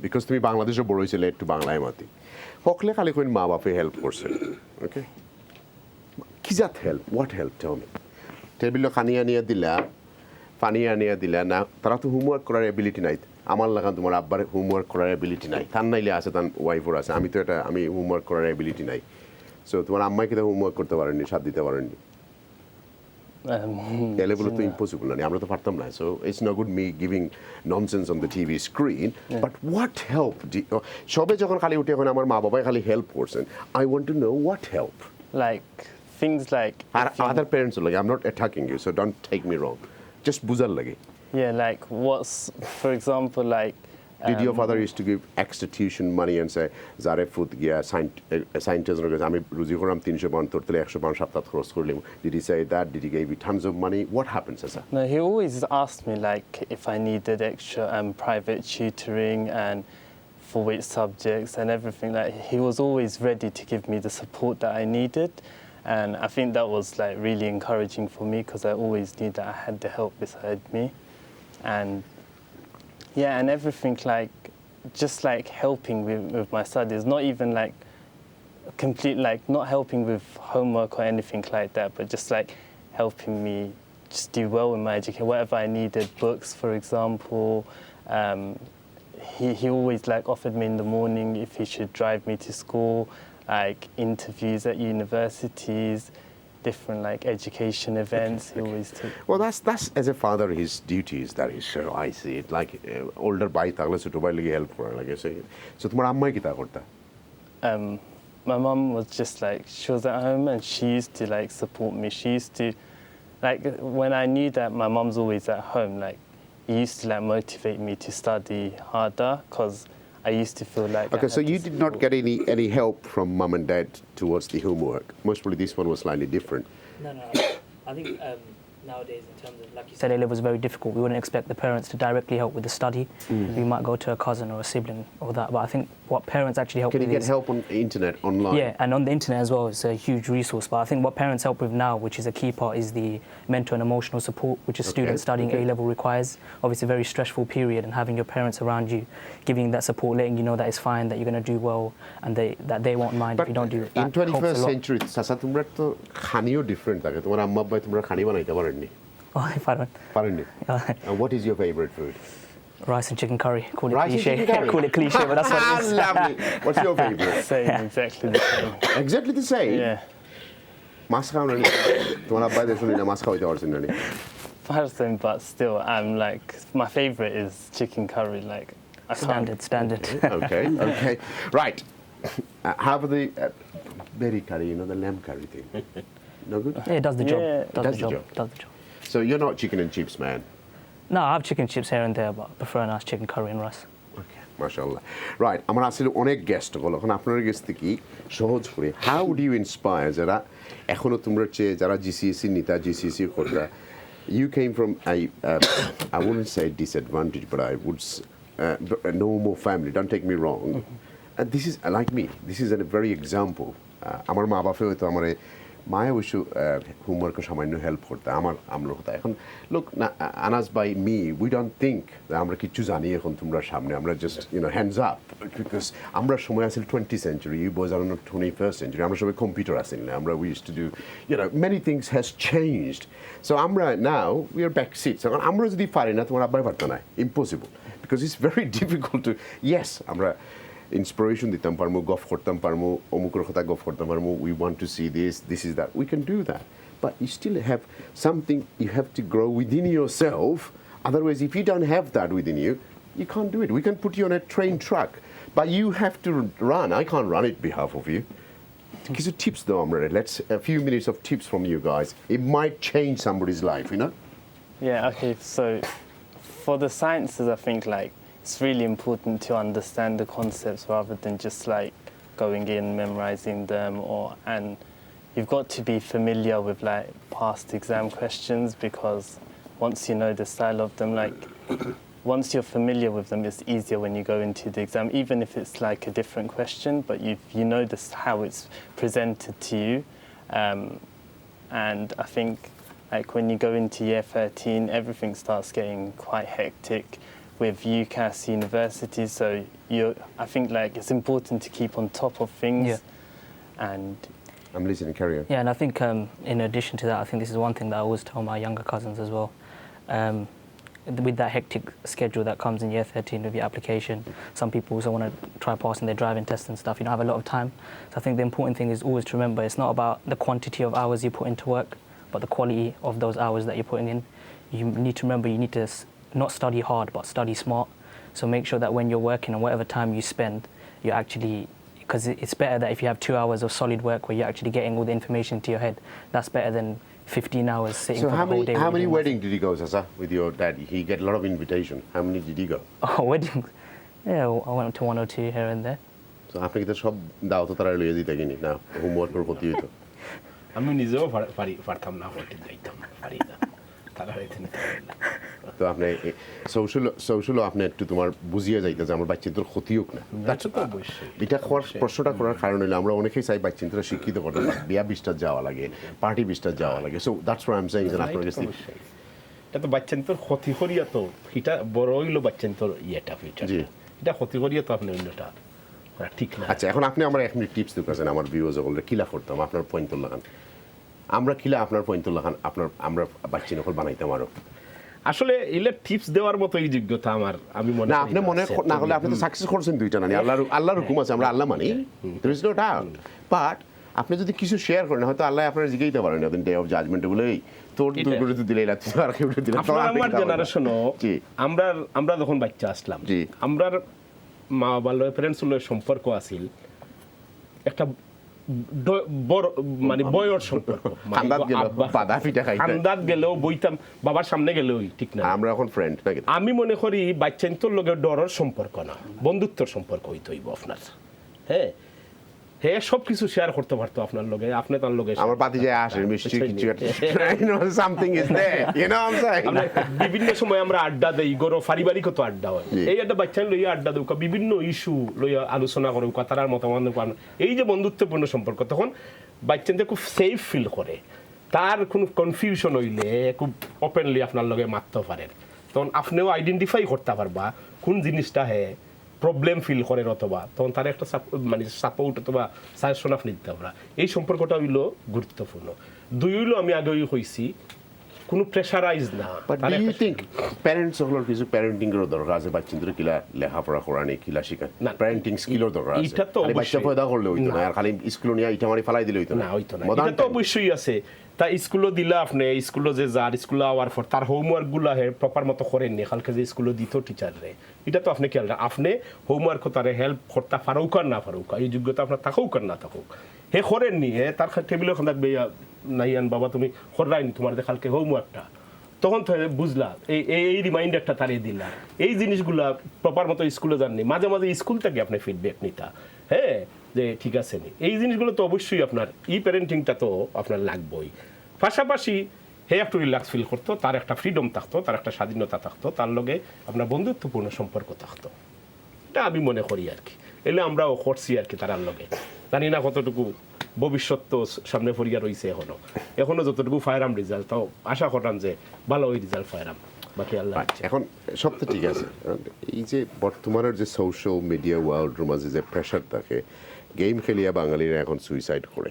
because তুমি বাংলাদেশে বড় হইছিলে একটু বাংলায় মতি হকলে খালি কোন মা বাপে হেল্প করছে ওকে কি জাত help what help tell me table খানি আনিয়া দিলা পানি আনিয়া দিলা না তারা তো হোমওয়ার্ক করার এবিলিটি নাই আমার লাগান তোমার আব্বার হোমওয়ার্ক করার এবিলিটি নাই তার নাইলে আছে তার ওয়াইফর আছে আমি হোমওয়ার্ক করার এবিলিটি নাই সো তোমার আম্মাই কি হোমওয়ার্ক করতে পারেননি সাথ দিতে পারেননি লেভেল তো ইম্পসিবল না আমরা তো পারতাম না so it's not good me giving nonsense on the TV screen but what help সবে যখন খালি উঠে এখন আমার মা বাবাই খালি হেল্প করছেন I want to know what help like things like other parents are like I'm not attacking you so don't take me wrong just বুঝার লাগে yeah like what's for example like did your father used to give extra tuition money and say zare food gya scientist ami ruji koram 300 pound tor tele 100 pound saptat khorch korlim did he say that did he give you tons of money what happens as no he always asked me like if I needed extra private tutoring and for which subjects and everything like he was always ready to give me the support that I needed. And I think that was like really encouraging for me because I always knew that I had the help beside me. And yeah, and everything like, just like helping with my studies, not even like complete, like not helping with homework or anything like that, but just like helping me just do well in my education, whatever I needed, books, for example. He always like offered me in the morning if he should drive me to school, like interviews at universities, different like education events. He always took. Well, that's as a father his duties. That is sure I see it. Like older boy, tagle choto boy lagi help kora like I say. So tomar ammai kita korta? My mum was just like she was at home and she used to like support me. She used to like when I knew that my mum's always at home, like it used to like motivate me to study harder because I used to feel like. Okay, so you did not get any help from mum and dad towards the homework. Most probably this one was slightly different. No. I think nowadays in terms of, like you said, A-level was very difficult. We wouldn't expect the parents to directly help with the study. We might go to a cousin or a sibling or that. But I think what parents actually help with is... Can you get help on the internet, online? Yeah, and on the internet as well, it's a huge resource. But I think what parents help with now, which is a key part, is the mental and emotional support, which a student studying A-level requires. Obviously, a very stressful period, and having your parents around you, giving that support, letting you know that it's fine, that you're going to do well, and that they won't mind if you don't do it. In 21st century, Sasa, tumra to khaniyo different থাকে তোমার আম্মা আব্বা তোমরা খানি বানাইতে পারেননি পারেননি And what is your favorite food? Rice and chicken curry. Call it Rice and cliche. chicken curry? Call it cliche, but that's what it is. Lovely. What's your favorite? Same, exactly the same. Exactly the same? Yeah. মাছ খাও না তোমার আব্বা দেখুন না মাছ খাওয়াইতে পারছেন না Person, but still, I'm like, my favorite is chicken curry. Like, I can't. Standard. Okay. Right. How about the berry curry, the lamb curry thing? No good? Yeah, it does the job. Yeah. Does the job. So you're not chicken and chips, man? No, I have chicken chips here and there, but I prefer a nice chicken curry and rice. Okay, mashallah. Right, আমার আসলে অনেক guest হলো এখন আপনার কাছ থেকে সহজ করে হাউ ডু ইউ ইন্সপায়ার যারা এখনো তোমরা যারা জিসিএসসি নিতা জিসিএসসি কররা you came from I wouldn't say disadvantage, but I would normal family, don't take me wrong. And this is like me, this is a very example. আমার মা বাবা হয়তো আমার মায়ে অবশ্য হোমওয়ার্কে সামান্য হেল্প করতে আমরা হতো এখন লোক আনাজ by me we don't think আমরা কিছু জানি এখন তোমরা সামনে আমরা জাস্ট হ্যান্ডস আপ বিকজ আমরা সময় আসলে 20th century, you boys are not 21st century, আমরা সবাই কম্পিউটার আসেন না আমরা we used to do many things has changed. So আমরা now we are back seats. এখন আমরা যদি পারি না তোমার আব্বাই পারতো না, impossible, because it's very difficult to আমরা inspiration দিতাম পারমু গফ করতাম পারমু অমুকের কথা গফ করতাম পারমু we want to see this is that, we can do that, but you still have something you have to grow within yourself. Otherwise, if you don't have that within you, you can't do it. We can put you on a train track, but you have to run. I can't run it behalf of you. Because of tips though, let's a few minutes of tips from you guys. It might change somebody's life, Yeah, okay, so for the sciences, I think it's really important to understand the concepts rather than just going in, memorizing them, and you've got to be familiar with past exam questions, because once you know the style of them, once you're familiar with them, it's easier when you go into the exam, even if it's a different question, but you know how it's presented to you. And I think when you go into year 13, everything starts getting quite hectic with UCAS university, so I think it's important to keep on top of things. And I'm listening, carry on. Yeah, and I think in addition to that, I think this is one thing that I always tell my younger cousins as well. With that hectic schedule that comes in year 13 with your application, some people also want to try passing their driving tests and stuff. You don't have a lot of time. So I think the important thing is always to remember it's not about the quantity of hours you put into work, but the quality of those hours that you're putting in. You need to remember you need to not study hard, but study smart. So make sure that when you're working and whatever time you spend, you're actually, because it's better that if you have 2 hours of solid work where you're actually getting all the information to your head, that's better than 15 hours sitting for the whole day. So how many weddings did you go, Sasa, with your dad? He get a lot of invitation. How many did you go? Oh, weddings? Yeah, I went to 1 or 2 here and there. So আপনি কি তো সব দাওয়াত তারা লইয়ে দিতে গিনি না homework করে করতে হইতো আমি নিজেও পারতাম না হতে যাইতাম পারি না তারা হইতে না তো আপনি সোশ্যাল আপনি একটু তোমার বুঝিয়ে যাইতে যে আমার বাচ্চাদের ক্ষতি হোক না এটা প্রশ্নটা করার কারণ হলো আমরা অনেকেই চাই বাচ্চাদের শিক্ষিত করতে বিয়া 20টা যাওয়া লাগে পার্টি 20টা যাওয়া লাগে so that's what I am saying যে আপনার কাছে এটা তো বাচ্চাদের ক্ষতি করিয়া তো এটা বড় হইলো বাচ্চাদের ইয়েটা ফিউচার এটা ক্ষতি করিয়া তো আপনি অন্যটা ঠিক না আচ্ছা এখন আপনি আমার 1 মিনিট টিপস দিতেছেন আমার ভিউয়ার্স গুলো কিলা করতাম আপনার পয়েন্ট লাগান আমরা কিলা আপনার পয়েন্ট লাগান আপনার আমরা বাচ্চা নকল বানাইতাম আরো আসলে ইলে টিপস দেওয়ার মতো এই যোগ্যতা আমার আমি মনে না আপনি মনে না হলে আপনি তো সাকসেস করছেন দুইটা না আল্লাহর হুকুম আছে আমরা আল্লাহ মানি there is no doubt but আপনি যদি কিছু শেয়ার করেন হয়তো আল্লাহ আপনার জিগাইতে পারেন না ডে অফ জাজমেন্ট গুলোই তোর দুটো দিলে না আর কেউ দিলে আমার জেনারেশনও আমরা যখন বাচ্চা আসলাম আমরা মা বাবা প্যারেন্টস সম্পর্ক আছিল একটা মানে বয়র সম্পর্ক আন্দাজ গেলেও বইতাম বাবার সামনে গেলেও ঠিক না আমরা এখন ফ্রেন্ড নাকি আমি মনে করি বাচ্চান্তর লগে ডরের সম্পর্ক না বন্ধুত্বর সম্পর্ক হইতে হইব আপনার হ্যাঁ হে সব কিছু শেয়ার করতে পারতো আপনার লগে, আপনি তার লগে আমার পাতি যায় আসে মিষ্টি কিছু something is there, you know I am saying. বিভিন্ন সময় আমরা আড্ডা দেই, গরো পারিবারিক তো আড্ডা হয়, এই একটা বাচ্চা লইয়া আড্ডা দেউক, বিভিন্ন ইস্যু লইয়া আলোচনা করে তারার মতামত পান, এই যে বন্ধুত্বপূর্ণ সম্পর্ক, তখন বাচ্চাদের খুব সেফ ফিল করে, তার কোনো কনফিউশন হইলে খুব ওপেনলি আপনার লগে মারতে পারেন, তখন আপনিও আইডেন্টিফাই করতে পারবা কোন জিনিসটা হে প্রবলেম ফিল করে, অথবা তখন তার একটা মানে সাপোর্ট অথবা সাজেশন আপনি দিতে পারা, এই সম্পর্কটা হইল গুরুত্বপূর্ণ। দুই হইল আমি আগেই কইছি কোনো প্রেশারাইজ না। But do you think parents হলোর কিছু প্যারেন্টিং এর দরকার আছে, বাচ্চাদের কিলা লেখাপড়া করানি, কিলা শিখা না, প্যারেন্টিং স্কিলের দরকার আছে। এটা তো বাচ্চা পয়দা করলে হইতো না, আর খালি স্কুল নিয়ে ইটা মারি ফালাই দিলে হইতো না, হইতো না। এটা তো অবশ্যই আছে, তা স্কুলও দিলা আপনি, স্কুলও যে যার স্কুলে আওয়ার পর তার হোমওয়ার্ক গুলা হে প্রপার মতো করেননি, কালকে যে স্কুলে দিত টিচাররে, এটা তো আপনি খেয়াল রাখেন, আপনি হোমওয়ার্ক তারে হেল্প করতে পারুক আর না পারুক, এই যোগ্যতা আপনার থাকুক আর না থাকুক, হে করেননি, হে তার টেবিলে থাকবে নাইয়ান বাবা তুমি করাইনি তোমার যে কালকে হোমওয়ার্কটা, তখন তো বুঝলা এই রিমাইন্ডারটা তারিয়ে দিলা, এই জিনিসগুলা প্রপার মতো স্কুলে যাননি, মাঝে মাঝে স্কুল থেকে আপনি ফিডব্যাক নিতা, হ্যাঁ যে ঠিক আছে নি, এই জিনিসগুলো তো অবশ্যই আপনার ই প্যারেন্টিংটা তো আপনার লাগবেই। পাশাপাশি হে একটু রিল্যাক্স ফিল করতো, তার একটা ফ্রিডম থাকতো, তার একটা স্বাধীনতা থাকতো, তার লগে আপনার বন্ধুত্বপূর্ণ সম্পর্ক থাকতো, এটা আমি মনে করি আর কি, এলে আমরাও করছি আর কি তার লগে, জানি না কতটুকু ভবিষ্যৎ তো সামনে পড়িয়া রয়েছে, এখনো যতটুকু ফায়ারাম রেজাল্ট, তাও আশা করান যে ভালো ওই রেজাল্ট ফায়ারাম, বাকি আল্লাহ। এখন সব তো ঠিক আছে, এই যে বর্তমানের যে সোশ্যাল মিডিয়া ওয়ার্ল্ডের মাঝে যে প্রেশার থাকে, গেম খেলিয়া বাঙালিরা এখন সুইসাইড করে,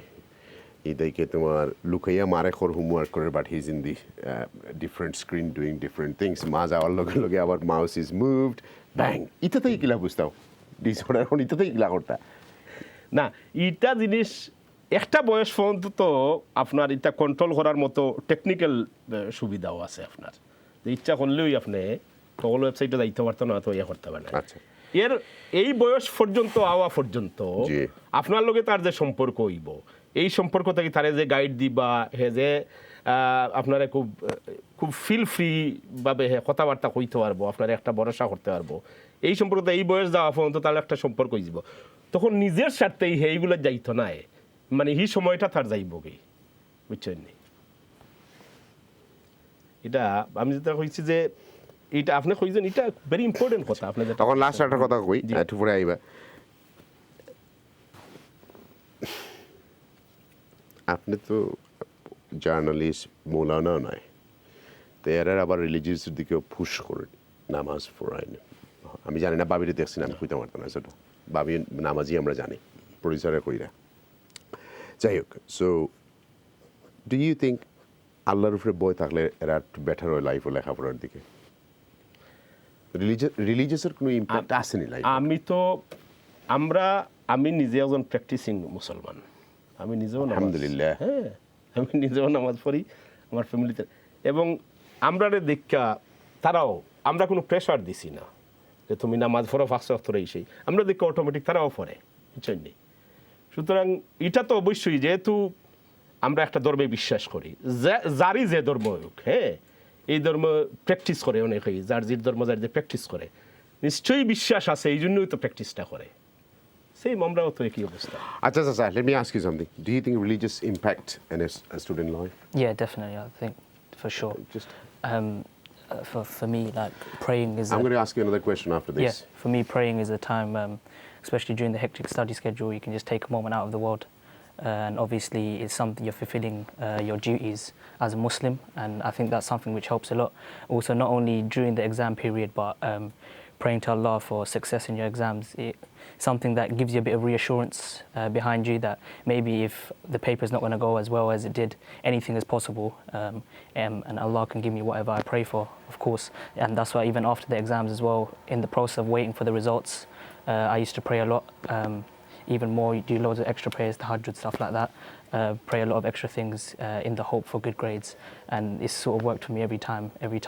এদেরকে তোমার লুকাইয়া মারে খর হোমওয়ার্ক করে, but his in the different screen doing different things, মা যাওয়ার লগে লগে আবার মাউস ইজ মুভড ব্যাং, ইটাতেই কিলা বুঝতাম ডিসঅর্ডার, এখন ইটাতেই কিলা করতা না, ইটা জিনিস একটা বয়স পর্যন্ত তো আপনার এটা কন্ট্রোল করার মতো টেকনিক্যাল সুবিধাও আছে, আপনার ইচ্ছা করলেই আপনি সকল ওয়েবসাইটে যাইতে পারতো না, তো ইয়ে করতে পারেন। আচ্ছা, এর এই বয়স পর্যন্ত আওয়া পর্যন্ত আপনার লগে তার যে সম্পর্ক হইব, এই সম্পর্ক থেকে তারে যে গাইড দিবা, হে যে আপনারা খুব খুব ফিল ফ্রি ভাবে কথাবার্তা কইতে পারবো, আপনারা একটা ভরসা করতে পারবো, এই সম্পর্কটা এই বয়স যাওয়া পর্যন্ত তাহলে একটা সম্পর্ক হইব, তখন নিজের স্বার্থেই এইগুলো যাইতো না, মানে এই সময়টা তার যাইব কি, বুঝছেন নি? এটা আমি যেটা কইছি যে এটা আপনি কইছেন, এটা ভেরি ইম্পর্টেন্ট কথা। আপনি তখন লাস্ট একটা কথা কই, একটু পরে আইবা, আপনি তো জার্নালিস্ট, মৌলানা নয়, তো এরা আবার রিলিজিয়াসের দিকেও পুশ করে নামাজ পড়ায় না। আমি জানি না, বাবিরে দেখছি না, আমি কইতে পারতাম না সেটা, বাবি নামাজই আমরা জানি, প্রডিউসারে কইরা, যাই হোক। সো ডু ইউ থিঙ্ক আল্লাহর উপরে বই থাকলে এরা একটু বেটার হয় লাইফ ও লেখাপড়ার দিকে? রিলিজিয়াসের কোনো ইম্প্যাক্ট আসেনি লাইফ? আমি নিজে একজন প্র্যাকটিসিং মুসলমান, আমি নিজেও আলহামদুলিল্লাহ, হ্যাঁ আমি নিজেও নামাজ পড়ি আমার ফ্যামিলিতে, এবং আমরা দেখা তারাও, আমরা কোনো প্রেশার দিছি না যে তুমি নামাজ পড়ো 5 ওয়াক্ত সেই, আমরা দেখি অটোমেটিক তারাও পড়ে, বুঝছেন নি? সুতরাং এটা তো অবশ্যই, যেহেতু আমরা একটা ধর্মে বিশ্বাস করি, যারই যে ধর্ম হোক, হ্যাঁ এই ধর্ম প্র্যাকটিস করে অনেকেই, যার যে ধর্ম যার যে প্র্যাকটিস করে, নিশ্চয়ই বিশ্বাস আছে, এই জন্যই তো প্র্যাকটিসটা করে, সেই আমরাও তো একই অবস্থা। আচ্ছা আচ্ছা, let me ask you something. Do you think religious impact in a student life? Yeah, definitely. I think for sure. Just for me, like praying is. I'm going to ask you another question after this. Yeah, for me, praying is a time, especially during the hectic study schedule, you can just take a moment out of the world, and obviously it's something you're fulfilling your duties as a Muslim, and I think that's something which helps a lot. Also, not only during the exam period, but praying to Allah for success in your exams. Something that gives you a bit of reassurance behind you that maybe if the paper is not going to go as well as it did, anything is possible, and Allah can give me whatever I pray for, of course. And that's why even after the exams as well, in the process of waiting for the results, I used to pray a lot, even more, do loads of extra prayers, tahajjud, stuff like that, pray a lot of extra things in the hope for good grades, and it's sort of worked for me every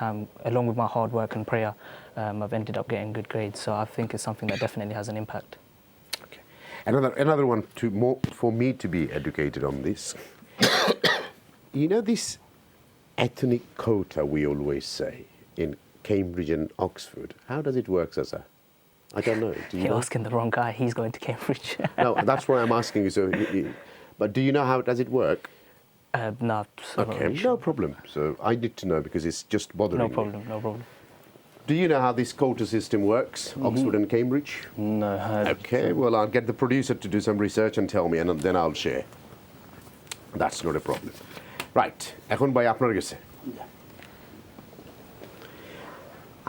time, along with my hard work and prayer, I've ended up getting good grades, so I think it's something that definitely has an impact. Okay. Another one for me to be educated on this. You know this ethnic quota we always say in Cambridge and Oxford, how does it work, Sasa? I don't know. Do you You're know? asking the wrong guy. He's going to Cambridge. No, that's why I'm asking you. So, but do you know how does it work? Not. Okay, no problem. So I need to know because it's just bothering me. No problem. No problem. Do you know how this quota system works, Oxford and Cambridge? No. Okay, well, I'll get the producer to do some research and tell me, and then I'll share. That's not a problem. Right, এখন ভাই আপনার কাছে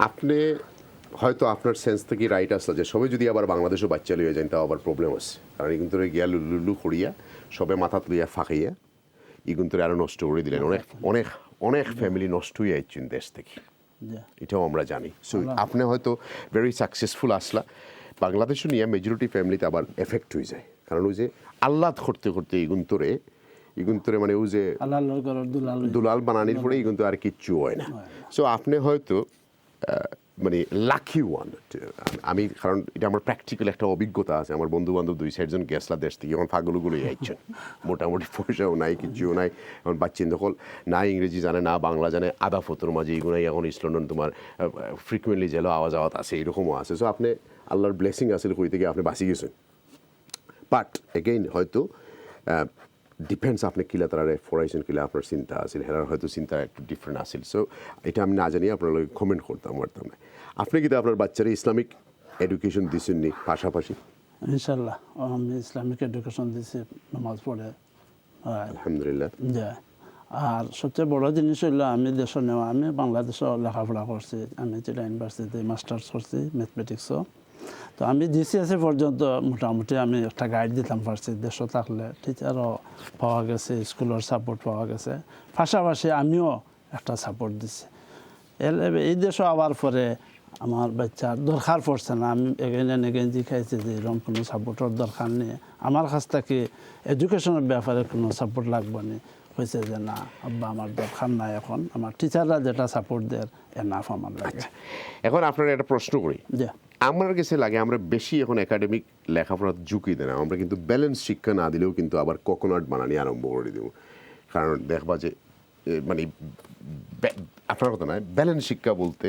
আপনি হয়তো আপনার sense থেকে right আসলে যে সবাই যদি আবার বাংলাদেশও বাচ্চা লইয়া যান তাও আবার প্রবলেম আছে কারণ এই কিন্তু গিয়া লুলু করিয়া সবে মাথা তুলিয়া ফাঁকাইয়া এই কিন্তু আরও নষ্ট করে দিলেন অনেক অনেক অনেক ফ্যামিলি নষ্ট হয়ে যাচ্ছেন দেশ থেকে এটাও আমরা জানি সো আপনি হয়তো ভেরি সাকসেসফুল আসলা বাংলাদেশও নিয়ে মেজরিটি ফ্যামিলিতে আবার এফেক্ট হয়ে যায় কারণ ওই যে আহ্লাদ করতে করতে ইগুন্তরে মানে ওই যে দুলাল বানানির পরে কিন্তু আর কিচ্ছু হয় না সো আপনি হয়তো মানে লাকি ওয়ান আমি কারণ এটা আমার প্র্যাকটিক্যাল একটা অভিজ্ঞতা আছে আমার বন্ধু বান্ধব 2-4 জন গেছলা দেশ থেকে এখন ফাগলগুলোই আইছেন মোটামুটি পয়সাও নাই কিচ্ছুও নাই এখন বাচ্চেন দখল না ইংরেজি জানে না বাংলা জানে আদা ফতর মাঝে এগুলোই এখন ইস্ট লন্ডন তোমার ফ্রিকুয়েন্টলি জেলো আওয়াজ আছে এরকমও আছে সো আপনি আল্লাহর ব্লেসিং আসলে কই থেকে আপনি বাঁচি গেছেন বাট এগেইন হয়তো ডিপেন্ডস আপনি কিলা তারা ফরাইছেন কিলা আপনার চিন্তা আছিল হেরার হয়তো চিন্তা একটু ডিফারেন্ট আছিল সো এটা আমি না জানি আপনার লগে কমেন্ট করতাম পারতাম না আপনি কিন্তু আপনার বাচ্চারা ইসলামিক এডুকেশন দিচ্ছেন নি পাশাপাশি ইনশাল্লাহ আমি ইসলামিক এডুকেশন দিছি নামাজ পড়ে আলহামদুলিল্লাহ আর সবচেয়ে বড় জিনিস হইলো আমি দেশে নেওয়া আমি বাংলাদেশে লেখাপড়া করছি আমি চিটা ইউনিভার্সিটিতে মাস্টার্স করছি ম্যাথমেটিক্সও তো আমি জিসিএসি পর্যন্ত মোটামুটি আমি একটা গাইড দিতাম পারছি দেশে থাকলে টিচারও পাওয়া গেছে স্কুলের সাপোর্ট পাওয়া গেছে পাশাপাশি আমিও একটা সাপোর্ট দিছি এই দেশে আবার পরে আমার বাচ্চার দরকার পড়ছে না আমি এগেন দেখাইছি যে এরকম কোনো সাপোর্টের দরকার নেই আমার কাছ থেকে এডুকেশনের ব্যাপারে কোনো সাপোর্ট লাগবে না হয়েছে যে না আব্বা আমার দরকার নাই এখন আমার টিচাররা যেটা সাপোর্ট দেয় এনাফ আমার লাগে এখন আপনার একটা প্রশ্ন করি আমার কাছে লাগে আমরা বেশি এখন একাডেমিক লেখাপড়ার ঝুঁকি দেয় না আমরা কিন্তু ব্যালেন্স শিক্ষা না দিলেও কিন্তু আবার কোকোনাট বানানি আরম্ভ করে দেবো কারণ দেখবা যে মানে আপনার কথা নয় ব্যালেন্স শিক্ষা বলতে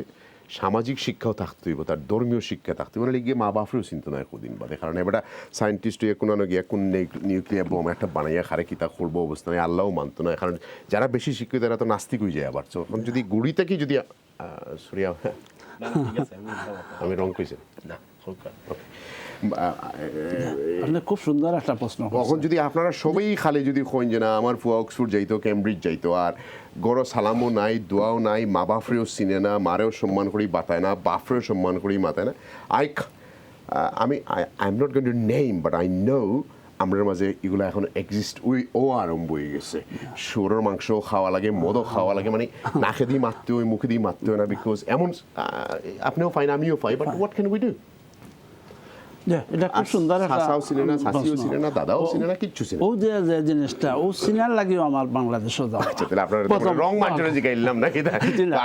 সামাজিক শিক্ষাও থাকতে হইব তার ধর্মীয় শিক্ষা থাকতে মানে গিয়ে মা বাপরেও চিন্তা নয় কদিন বাদে কারণ এবার সায়েন্টিস্ট হয়ে কোনো গিয়ে কোন নিউক্লিয়ার বোম একটা বানাইয়া খারে কিতা করবো অবস্থা নেই আল্লাহও মানতো না কারণ যারা বেশি শিক্ষিত তারা তো নাস্তিক হয়ে যায় আবার তখন যদি গুড়ি থেকে যদি সরিয়া আমি রং কইছি না খুব সুন্দর একটা প্রশ্ন তখন যদি আপনারা সবাই খালি যদি কইন যে না আমার ফুয়া অক্সফোর্ড যাইতো কেমব্রিজ যাইতো আর গড় সালামও নাই দোয়াও নাই মা বাপরেও চিনে না মারেও সম্মান করি বাতায় না বাপরেও সম্মান করি মাতায় না I am not going to name but I know আমাদের মাঝে এগুলো এখন এক্সিস্ট ও আরম্ভ হয়ে গেছে শুয়োরের মাংস খাওয়া লাগে মদও খাওয়া লাগে মানে নাকে দিয়ে মারতে হয় মুখে দিয়ে মারতে হয় না বিকজ এমন আপনিও পাই না আমিও পাই but what can we do এটা খুব সুন্দর দাদাও সিনেমা কিচ্ছু ও যে জিনিসটা ও সিনেমার লাগেও আমার বাংলাদেশও যাওয়া রং মার্জনে গাইলাম না কি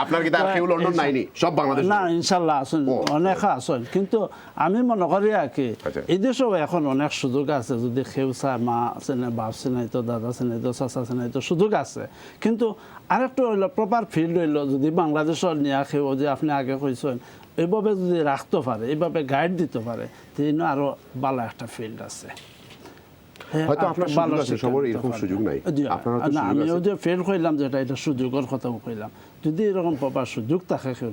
আপনার কি তার কেউ লন্ডন নাইনি সব বাংলাদেশ না ইনশাল্লাহ আসুন অনেক আসুন কিন্তু আমি মনে করি আর কি এই দেশেও এখন অনেক সুযোগ আছে যদি কেউ চায় মা চেনে বাপ চেনাইতো দাদা চেনাইতো চাচা চেনাইতো সুযোগ আছে কিন্তু আরেকটা হইলো প্রপার ফিল্ড হইলো যদি বাংলাদেশের নিয়ে কেউ যে আপনি আগে কইছেন এইভাবে যদি রাখতে পারে এইভাবে গাইড দিতে পারে তাহলে আরো ভালো একটা ফিল্ড আছে হয়তো আপনার সুযোগ আছে সবার এরকম সুযোগ নাই আপনারা তো সুযোগ আছে আমি ওই যে ফেল কইলাম যেটা এটা সুযোগের কথা কইলাম যদি এরকম প্রপার সুযোগ থাকে কেউ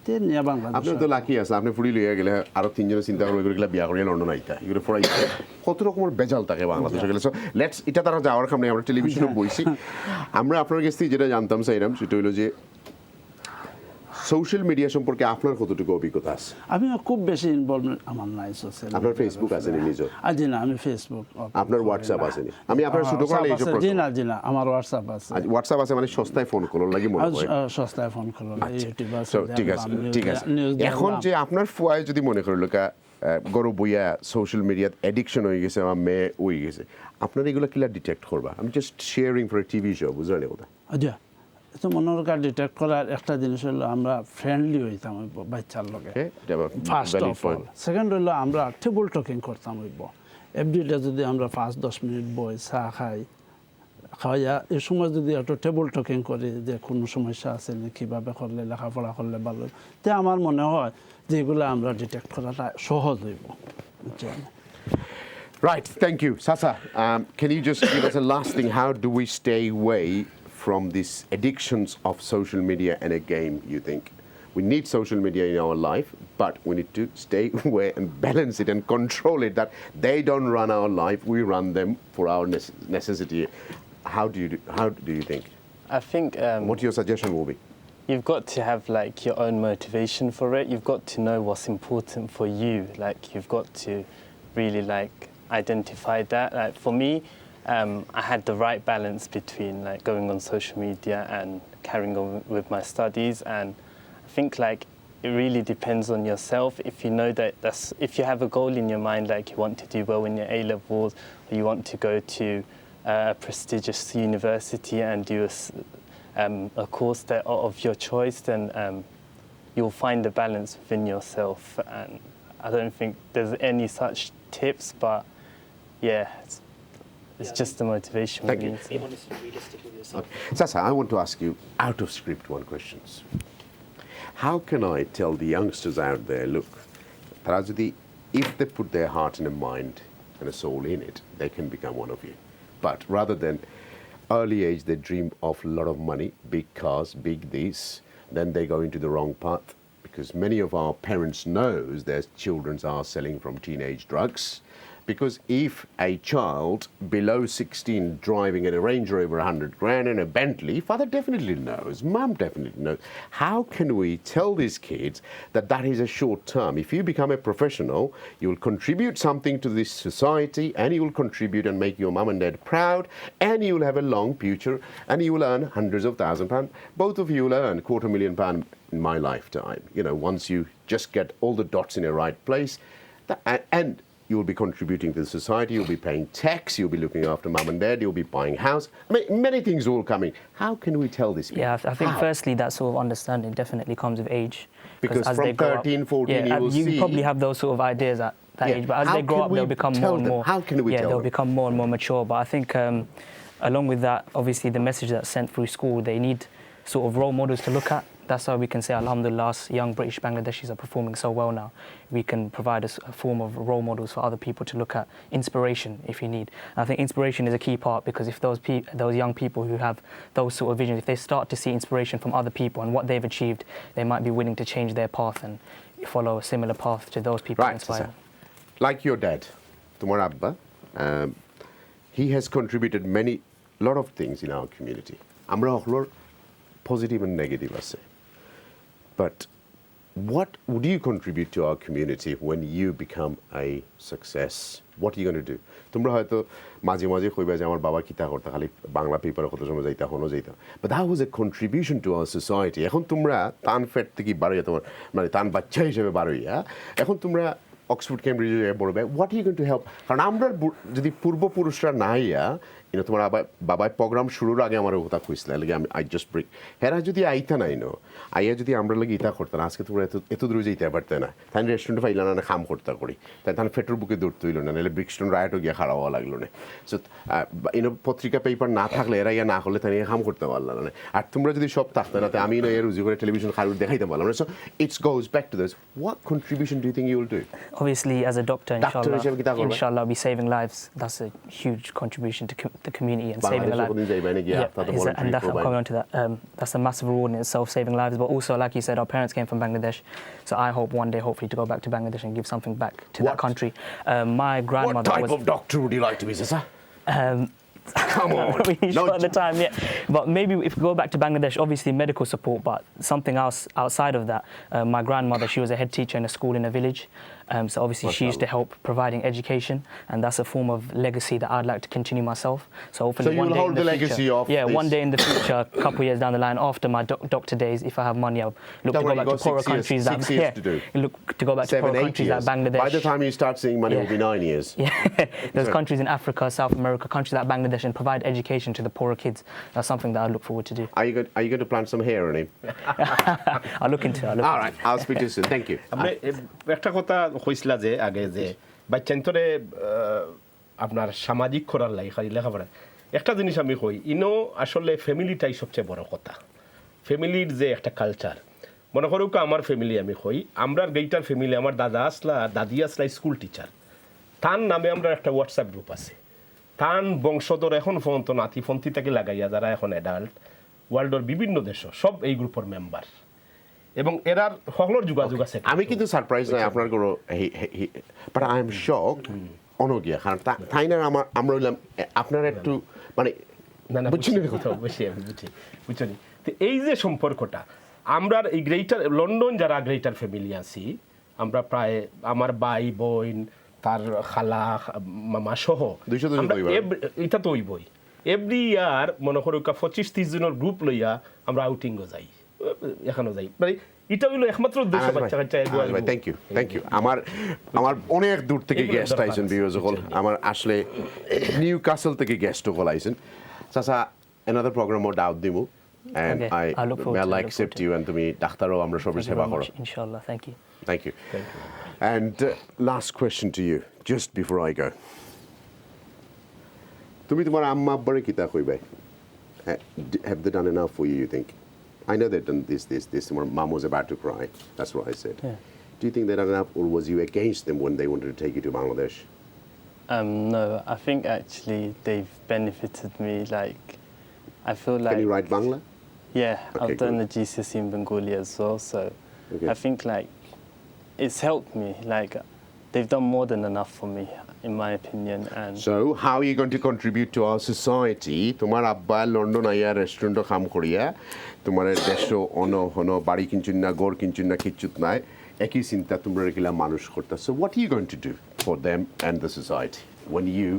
তে নিয়ে বাংলাদেশ আপনি তো লাকি আছে আপনি ফুড়ি লইয়া গেলে আরো তিনজনে চিন্তা করবে এগুলো বিয়া করিয়া লন্ডন আইতা এগুলো পড়াই কত রকমের বেজাল থাকে বাংলাদেশে গেলে সো লেটস এটা তারা যাওয়ার কারণে আমরা টেলিভিশনে বইছি আমরা আপনার কাছ থেকে যেটা জানতাম চাইলাম সেটা হলো যে সোশ্যাল মিডিয়া সম্পর্কে আপনার কতটুকু অভিজ্ঞতা আছে আমি খুব বেশি ইনভলভমেন্ট আমার নাই সোশ্যাল আপনার ফেসবুক আছে নি নিজে জি না আমি ফেসবুক আপনার হোয়াটসঅ্যাপ আছে নি আমি আপনার ছোট করে এই প্রশ্ন জি না আমার হোয়াটসঅ্যাপ আছে হোয়াটসঅ্যাপ আছে মানে সস্তায় ফোন করলো লাগি মনে হয় সস্তায় ফোন করলো ইউটিউব আছে ঠিক আছে এখন যে আপনার ফুয়ায় যদি মনে করলো কা গরু বইয়া সোশ্যাল মিডিয়াত এডিকশন হয়ে গেছে আমার মেয়ে হয়ে গেছে আপনার এগুলো কিলা ডিটেক্ট করবা আমি just sharing for a TV show বুঝলেন কথা আচ্ছা তো মনোরকার ডিটেক্ট করার একটা জিনিস হলো আমরা ফ্রেন্ডলি হইতাম বাচ্চার লগে ফার্স্ট অফ অল সেকেন্ড হলো আমরা টেবল টকিং করতাম হইব এভরিডে যদি আমরা 5-10 মিনিট বই চা খাই খাওয়াইয়া এই সময় যদি একটা টেবল টকিং করি যে কোনো সমস্যা আছে কীভাবে করলে লেখাপড়া করলে ভালো, তে আমার মনে হয় যে এগুলো আমরা ডিটেক্ট করাটা সহজ হইব। Right, thank you. Sasa, can you just give us a last thing? How do we stay away from these addictions of social media and a game, you think? We need social media in our life, but we need to stay away and balance it and control it, that they don't run our life, we run them for our necessity. How do you think? I think... what your suggestion will be? You've got to have like your own motivation for it. You've got to know what's important for you. Like you've got to really like identify that. Like for me, I had the right balance between like going on social media and carrying on with my studies. And I think like it really depends on yourself. If you know that if you have a goal in your mind, like you want to do well in your A-levels, or you want to go to a prestigious university and do a course that of your choice, then you'll find the balance within yourself. And I don't think there's any such tips, but yeah, it's just the motivation. Thank you. Be honest and realistic with yourself. Okay. Sasa, I want to ask you out of script one question. How can I tell the youngsters out there, look, if they put their heart and a mind and a soul in it, they can become one of you. But rather than early age, they dream of a lot of money, big cars, big this, then they go into the wrong path, because many of our parents knows their children are selling from teenage drugs. Because if a child below 16 driving in a Range Rover 100 grand and a Bentley, father definitely knows, mum definitely knows. How can we tell these kids that that is a short term? If you become a professional, you will contribute something to this society, and you will contribute and make your mum and dad proud, and you will have a long future, and you will earn hundreds of £1,000s. Both of you will earn £250,000 in my lifetime. You know, once you just get all the dots in a right place, and you will be contributing to the society, you'll be paying tax, you'll be looking after mum and dad, you'll be buying house. I mean, many things are all coming. How can we tell this? Yeah, I think firstly that sort of understanding definitely comes with age. Because as from they grow 13, 14, up, you will see... You probably have those sort of ideas at that age, but as they grow up, they'll become more and more... How can we tell them? They'll become more and more mature. But I think along with that, obviously the message that's sent through school, they need sort of role models to look at. That's why we can say, alhamdulillah, young British Bangladeshis are performing so well now. We can provide a form of role models for other people to look at, inspiration if you need. And I think inspiration is a key part, because if those young people who have those sort of visions, if they start to see inspiration from other people and what they've achieved, they might be willing to change their path and follow a similar path to those people inspired. Like your dad, Tumar Abba, he has contributed lot of things in our community. Amra holo positive and negative ase. But what would you contribute to our community when you become a success? What are you going to do? তোমরা হয়তো মাঝে মাঝে কইবা যে আমার বাবা কিতা করতে খালি বাংলা পেপারে কত সময় যাইতা হনো যাইতা, but that was a contribution to our society. এখন তোমরা তান ফেট থেকে বাড়িয়া তোমার মানে তান বাচ্চা হিসেবে বাড়িয়া এখন তোমরা অক্সফোর্ড কেমব্রিজে পড়বে. What you going to help? কারণ আমরা যদি পূর্বপুরুষরা নাইয়া তোমার বাবাই প্রোগ্রাম শুরুর আগে আমার কথা খুঁজছিল লাগে আমি আই জাস্ট ব্রেক হেরা যদি আইতা নাই আইয়া যদি আমরা লাগে ইতা করতাম আজকে তোমরা এত দূরে যেতে পারতে না, তাই রেস্টুরেন্টে পাইলা না খাম করতে করি, তাই তাহলে ফেট্রোর বুকে দৌড়তে হইল না, নাহলে ব্রিক্সটন রায়টও গিয়ে খাড়া হওয়া লাগলো না. সো পত্রিকা পেপার না থাকলে এরা ইয়া না করলে তাই খাম করতে পারলাম না. আর তোমরা যদি সব থাকতে না, তাই আমি না রুজি করে টেলিভিশন খাড়ু দেখাইতে পারলাম না. So it's goes back to this. What contribution do you think you will do? Obviously, as a doctor, inshallah, I'll be saving lives. That's a huge contribution to the community and saving a life. And that's coming on to that. That's a massive reward in itself, saving lives. But also, like you said, our parents came from Bangladesh, so I hope one day, hopefully, to go back to Bangladesh and give something back to that country. My grandmother. What type of doctor would you like to be, Sasa? Come on. Not at the time yet. But maybe if we go back to Bangladesh, obviously medical support, but something else outside of that. My grandmother, she was a head teacher in a school in a village. So obviously she used to help providing education, and that's a form of legacy that I'd like to continue myself. So hopefully you will hold the legacy of this. One day in the future, a couple of years down the line, after my doctor days, if I have money, I'll look to go back to poorer countries. Look to go back to poorer countries like Bangladesh. By the time you start seeing money, it will be 9 years. There's countries in Africa, South America, countries like Bangladesh, and provide education to the poorer kids. That's something that I look forward to do. Are you going to plant some hair on him? I'll look into it. All right, I'll speak to you soon. Thank you. একটা কথা হইছিলা যে আগে যে বাচ্চান্তরে আপনার সামাজিক করার লাগে খালি লেখাপড়া একটা জিনিস আমি কই আসলে ফ্যামিলিটাই সবচেয়ে বড় কথা ফ্যামিলির যে একটা কালচার মনে করো আমার ফ্যামিলি আমি কই আমরা গেইটার ফ্যামিলি আমার দাদা আসলা দাদি আসলা স্কুল টিচার তার নামে আমরা একটা হোয়াটসঅ্যাপ গ্রুপ আছে তান বংশধর এখন পর্যন্ত নাতিপন্থী থেকে লাগাইয়া যারা এখন অ্যাডাল্ট ওয়ার্ল্ডের বিভিন্ন দেশ সব এই গ্রুপের মেম্বার এবং এরার সকলের যোগাযোগ আছে আমি কিন্তু সারপ্রাইজ নাই আপনার কোনো বাট আই এম শকড অনগিয়া কারণ তাই না আমরা হইলাম আপনার একটু মানে বুঝছেন কথা অবশ্যই আমি বুঝছি তো এই যে সম্পর্কটা আমরা এই গ্রেটার লন্ডন যারা গ্রেটার ফ্যামিলি আছি আমরা প্রায় আমার ভাই বোন তার খালা মামা সহ এটা তো হইবই এভরি ইয়ার মনে করো 25-30 জনের গ্রুপ লইয়া আমরা আউটিংও যাই এখানে যাই মানে এটা হইলো একমাত্র উদ্দেশ্য বাচ্চা কাচ্চা থ্যাংক ইউ আমার অনেক দূর থেকে গেস্ট আইছেন বিকজ হল আমার আসলে নিউ কাসল থেকে গেস্ট হল আইছেন চাচা another program or doubt দিমু and I will accept you and তুমি ডাক্তারও আমরা সবার সেবা করো ইনশাআল্লাহ thank you and last question to you just before I go তুমি তোমার আম্মা আব্বারে কিতা কইবে have they done enough for you you think I know they've done this my mom was about to cry that's what I said do you think they've done enough or was you against them when they wanted to take you to Bangladesh no I think actually they've benefited me like I feel like can you write Bangla yeah I've done the Gcse in Bengali as well so I think like it's helped me like they've done more than enough for me in my opinion and so how are you going to contribute to our society তোমার আব্বা London আইয়া রেস্টুরেন্টে কাম করিয়া তোমার দেশো অনো বাড়ি কিনছুন না গড় কিনছুন না কিচ্ছুত নাই একই চিন্তা তোমরা রেগুলা মানুষ করতেছো what are you going to do for them and the society when you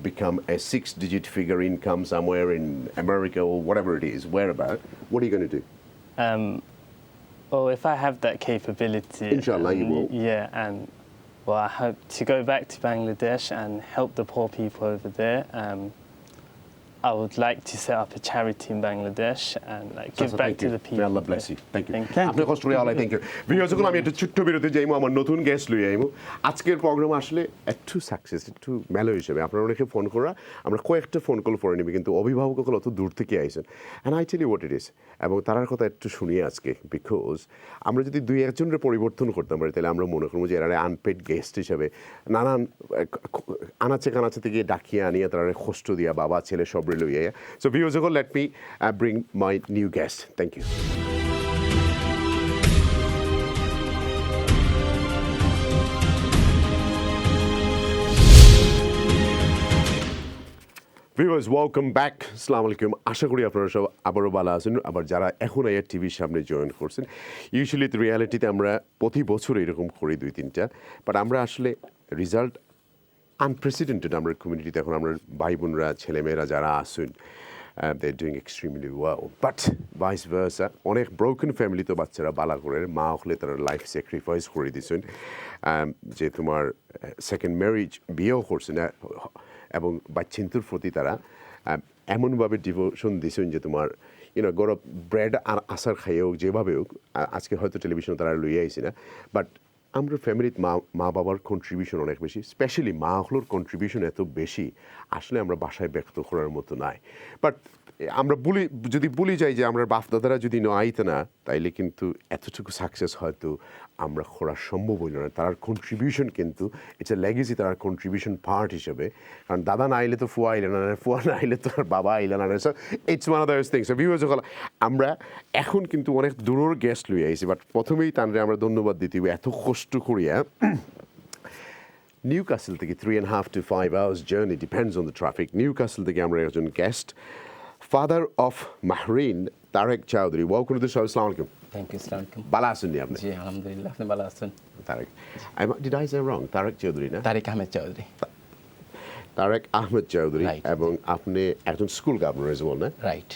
become a 6-digit figure income somewhere in America or whatever it is whereabout what are you going to do well if I have that capability inshallah you will yeah and well, I hope to go back to Bangladesh and help the poor people over there. I would like to set up a charity in Bangladesh and like give back to the people. May Allah bless you. Thank you. আপনি কষ্ট করে আল্লাহ thank you viewers যখন আমি একটু ছোট্ট বিরতি যাইমু আমার নতুন গেস্ট লই আইমু আজকের প্রোগ্রাম আসলে একটু সাকসেস একটু মেলো হিসেবে আপনারা অনেকে ফোন করা আমরা কয়েকটা ফোন কল করে নিবি কিন্তু অভিভাবকগুলো অত দূর থেকে আইছেন and I tell you what it is এবং তার কথা একটু শুনি আজকে বিকজ আমরা যদি দুই একজনের পরিবর্তন করতাম পারি তাহলে আমরা মনে করবো যে এরা আনপেড গেস্ট হিসাবে নানান আনাচে কানাচে থেকে ডাকিয়ে আনিয়ে তারা কষ্ট দিয়া বাবা ছেলে সব লইয়া so viewers let me bring my new guest thank you viewers welcome back আসসালামু আলাইকুম আশা করি আপনারা সব আবারও ভালো আছেন আবার যারা এখন আইয়ার টিভির সামনে জয়েন করছেন ইউজুয়ালি রিয়ালিটিতে আমরা প্রতি বছর এরকম করি 2-3টা বাট আমরা আসলে রেজাল্ট আনপ্রেসিডেন্টেড আমরা কমিউনিটিতে এখন আমরা ভাই বোনরা ছেলেমেয়েরা যারা আসুন they're doing extremely well but vice versa অনেক ব্রোকেন ফ্যামিলিতে বাচ্চারা বালা করে মা হলে তারা লাইফ স্যাক্রিফাইস করে দিয়েছেন যে তোমার সেকেন্ড ম্যারেজ বিয়েও করছেন এবং বাচ্চিন্তুর প্রতি তারা এমনভাবে ডিভোশন দিয়েছেন যে তোমার গরব ব্রেড আর আচার খাইয়ে হোক যেভাবে হোক আজকে হয়তো টেলিভিশনে তারা লইয়ে আইসি না বাট আমরা ফ্যামিলির মা বাবার কন্ট্রিবিউশন অনেক বেশি স্পেশালি মা হলোর কন্ট্রিবিউশন এত বেশি আসলে আমরা বাসায় ব্যক্ত করার মতো নাই বাট আমরা যদি বলি যাই যে আমরা বাপ দাদারা যদি আইতে না তাইলে কিন্তু এতটুকু সাকসেস হয়তো আমরা করা সম্ভব হইল না তার কন্ট্রিবিউশন কিন্তু ইটস এ লেগেসি তার কন্ট্রিবিউশন পার্ট হিসেবে কারণ দাদা না আইলে তো ফুয়া আইলে না ফুয়া না আইলে তো আর বাবা আইলে না so it's one of those things viewers আমরা এখন কিন্তু অনেক দূরের গেস্ট লই আইছি বাট প্রথমেই তানরে আমরা ধন্যবাদ দিতে এত কষ্ট করিয়া নিউকাসল থেকে 3.5 to 5 hours journey depends on the traffic Newcastle থেকে আমরা একজন guest father of Mahrin Tarik Chowdhury welcome to the show assalamu alaikum thank you assalamu alaikum bala asun ni apni ji alhamdulillah apni bala asun Tarik did I say wrong Tarik Chowdhury na Tarik Ahmed Chowdhury Tarik Ahmed Chowdhury এবং আপনি একজন school governor as well না right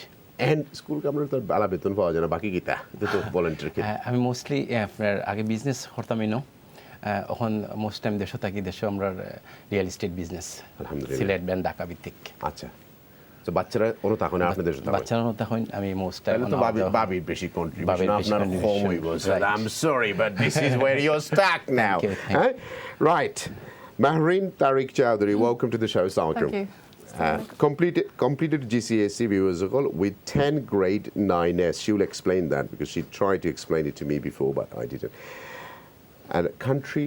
and school governor তো বালা বেতন পাওয়া যায় না বাকি কিটা এটা তো ভলান্টিয়ার কি আমি মোস্টলি আপনার আগে বিজনেস করতাম ইনো এখন মোস্ট টাইম দেশে থাকি দেশে আমরা রিয়েল এস্টেট বিজনেস আলহামদুলিল্লাহ সিলেট ব্যান্ড ঢাকা ভিত্তিক আচ্ছা তো বাচ্চারা ওরা তখন আপনাদের সাথে বাচ্চারা তখন আমি মোস্ট টাইম তো বাবি বেশি কন্ট্রিবিউশন আপনার কম হইব I'm sorry but this is where you're stuck now right Mahrin Tarik Chowdhury welcome to the show assalamu alaikum Completed GCSE musical with 10 grade 9S. She will explain that because she tried to explain it to me before, but I didn't. And country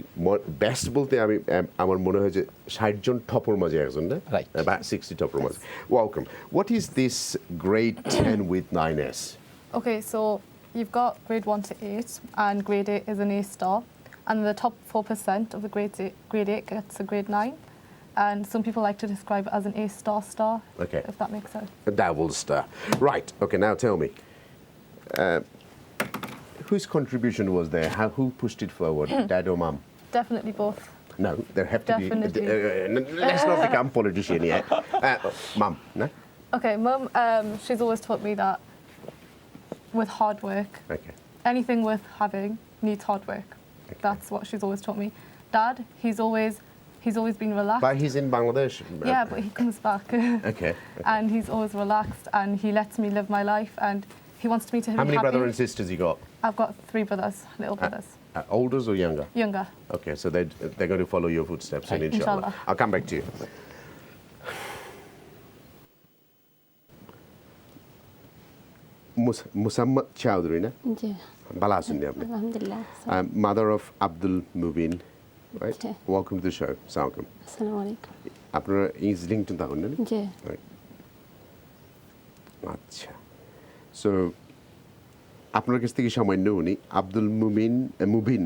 best বলতে আমি আমার মনে হয় যে 60 জন টপর মাঝে একজন না Right. About 60 topper maze. Welcome. What is this grade 10 with 9S? Okay, so you've got grade 1 to 8, and grade 8 is an A star, and the top 4% of the grade 8 gets a grade 9, and some people like to describe it as an A star, Okay. if that makes sense. A double star. Right. Okay, now tell me. Whose contribution was there? Who pushed it forward? Dad or mum? Definitely both. No, there have to Definitely. be. Let's not become politician yet. Mum, no? Okay, Mum, she's always taught me that with hard work, Okay. anything worth having needs hard work. That's what she's always taught me. Dad, he's always been relaxed. But he's in Bangladesh. Yeah, but he comes back. Okay. And he's always relaxed, and he lets me live my life, and he wants me to be How many happy. brothers and sisters you got? I've got 3 brothers, little brothers. Older or younger? Younger. Okay, so they're going to follow your footsteps, and inshallah. Inshallah. I'll come back to you. Mushammat Chowdhury, na? G Bala asunni apni. আলহামদুলিল্লাহ Mother of Abdul, Mubeen, right? G Welcome to the show. Assalamualaikum. আসসালামু আলাইকুম আপনারা English থাকুন না? জি আচ্ছা, so আপনার কাছ থেকে সামান্য উনি Abdul Mubin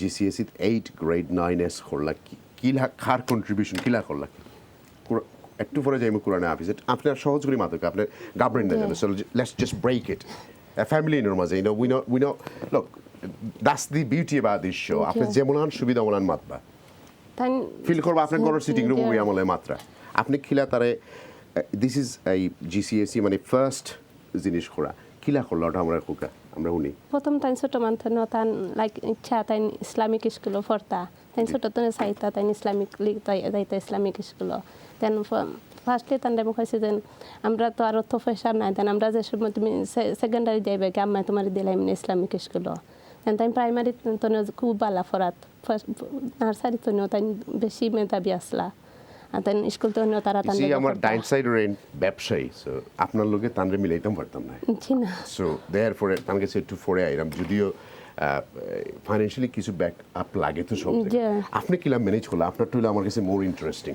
GCSE 8 grade 9S করলা কিলা খার কন্ট্রিবিউশন কিলা করলা একটু পরে যাইমু কোরআনে হাফিজ আপনার সহজ করে মাতকে আপনি গাবরেন না জানেন so let's just break it family ইন মাঝে we know look that's the beauty about this show আপনি যেমন সুবিধা মলান মাতবা ফিল করবা আপনার ঘরের সিটিং রুম ওই আমলে মাত্রা আপনি খিলা তারে দিস ইজ এই GCSE মানে ফার্স্ট জিনিস করা কিলা করলো ওটা আমরা উনি প্রথম টাইম ছোট মানতে ন তান লাইক ইচ্ছা তাই ইসলামিক স্কুল পড়তা তাই ছোট তো চাইতা তাই ইসলামিক যাইতা ইসলামিক স্কুল দেন ফার্স্টলি তান দেখ হয়েছে যে আমরা তো আর অর্থ পয়সা নাই দেন আমরা যে সময় তুমি সেকেন্ডারি যাইবে কি আম্মা তোমার দিলাম ইসলামিক স্কুল দেন তাই প্রাইমারি তো খুব বালা ফরাত নার্সারি তো তাই বেশি মেধাবী আসলা দেন স্কুল তো তারা তান আমার ডাইন সাইড রেন্ট ব্যবসায়ী সো আপনার লগে তানরে মিলাইতাম পারতাম না জি না সো দেয়ারফর তানকে সেট টু ফরে আইরাম যদিও ফাইন্যান্সিয়ালি কিছু ব্যাক আপ লাগে তো সব আপনি কিলা ম্যানেজ করলা আপনার তো আমার কাছে মোর ইন্টারেস্টিং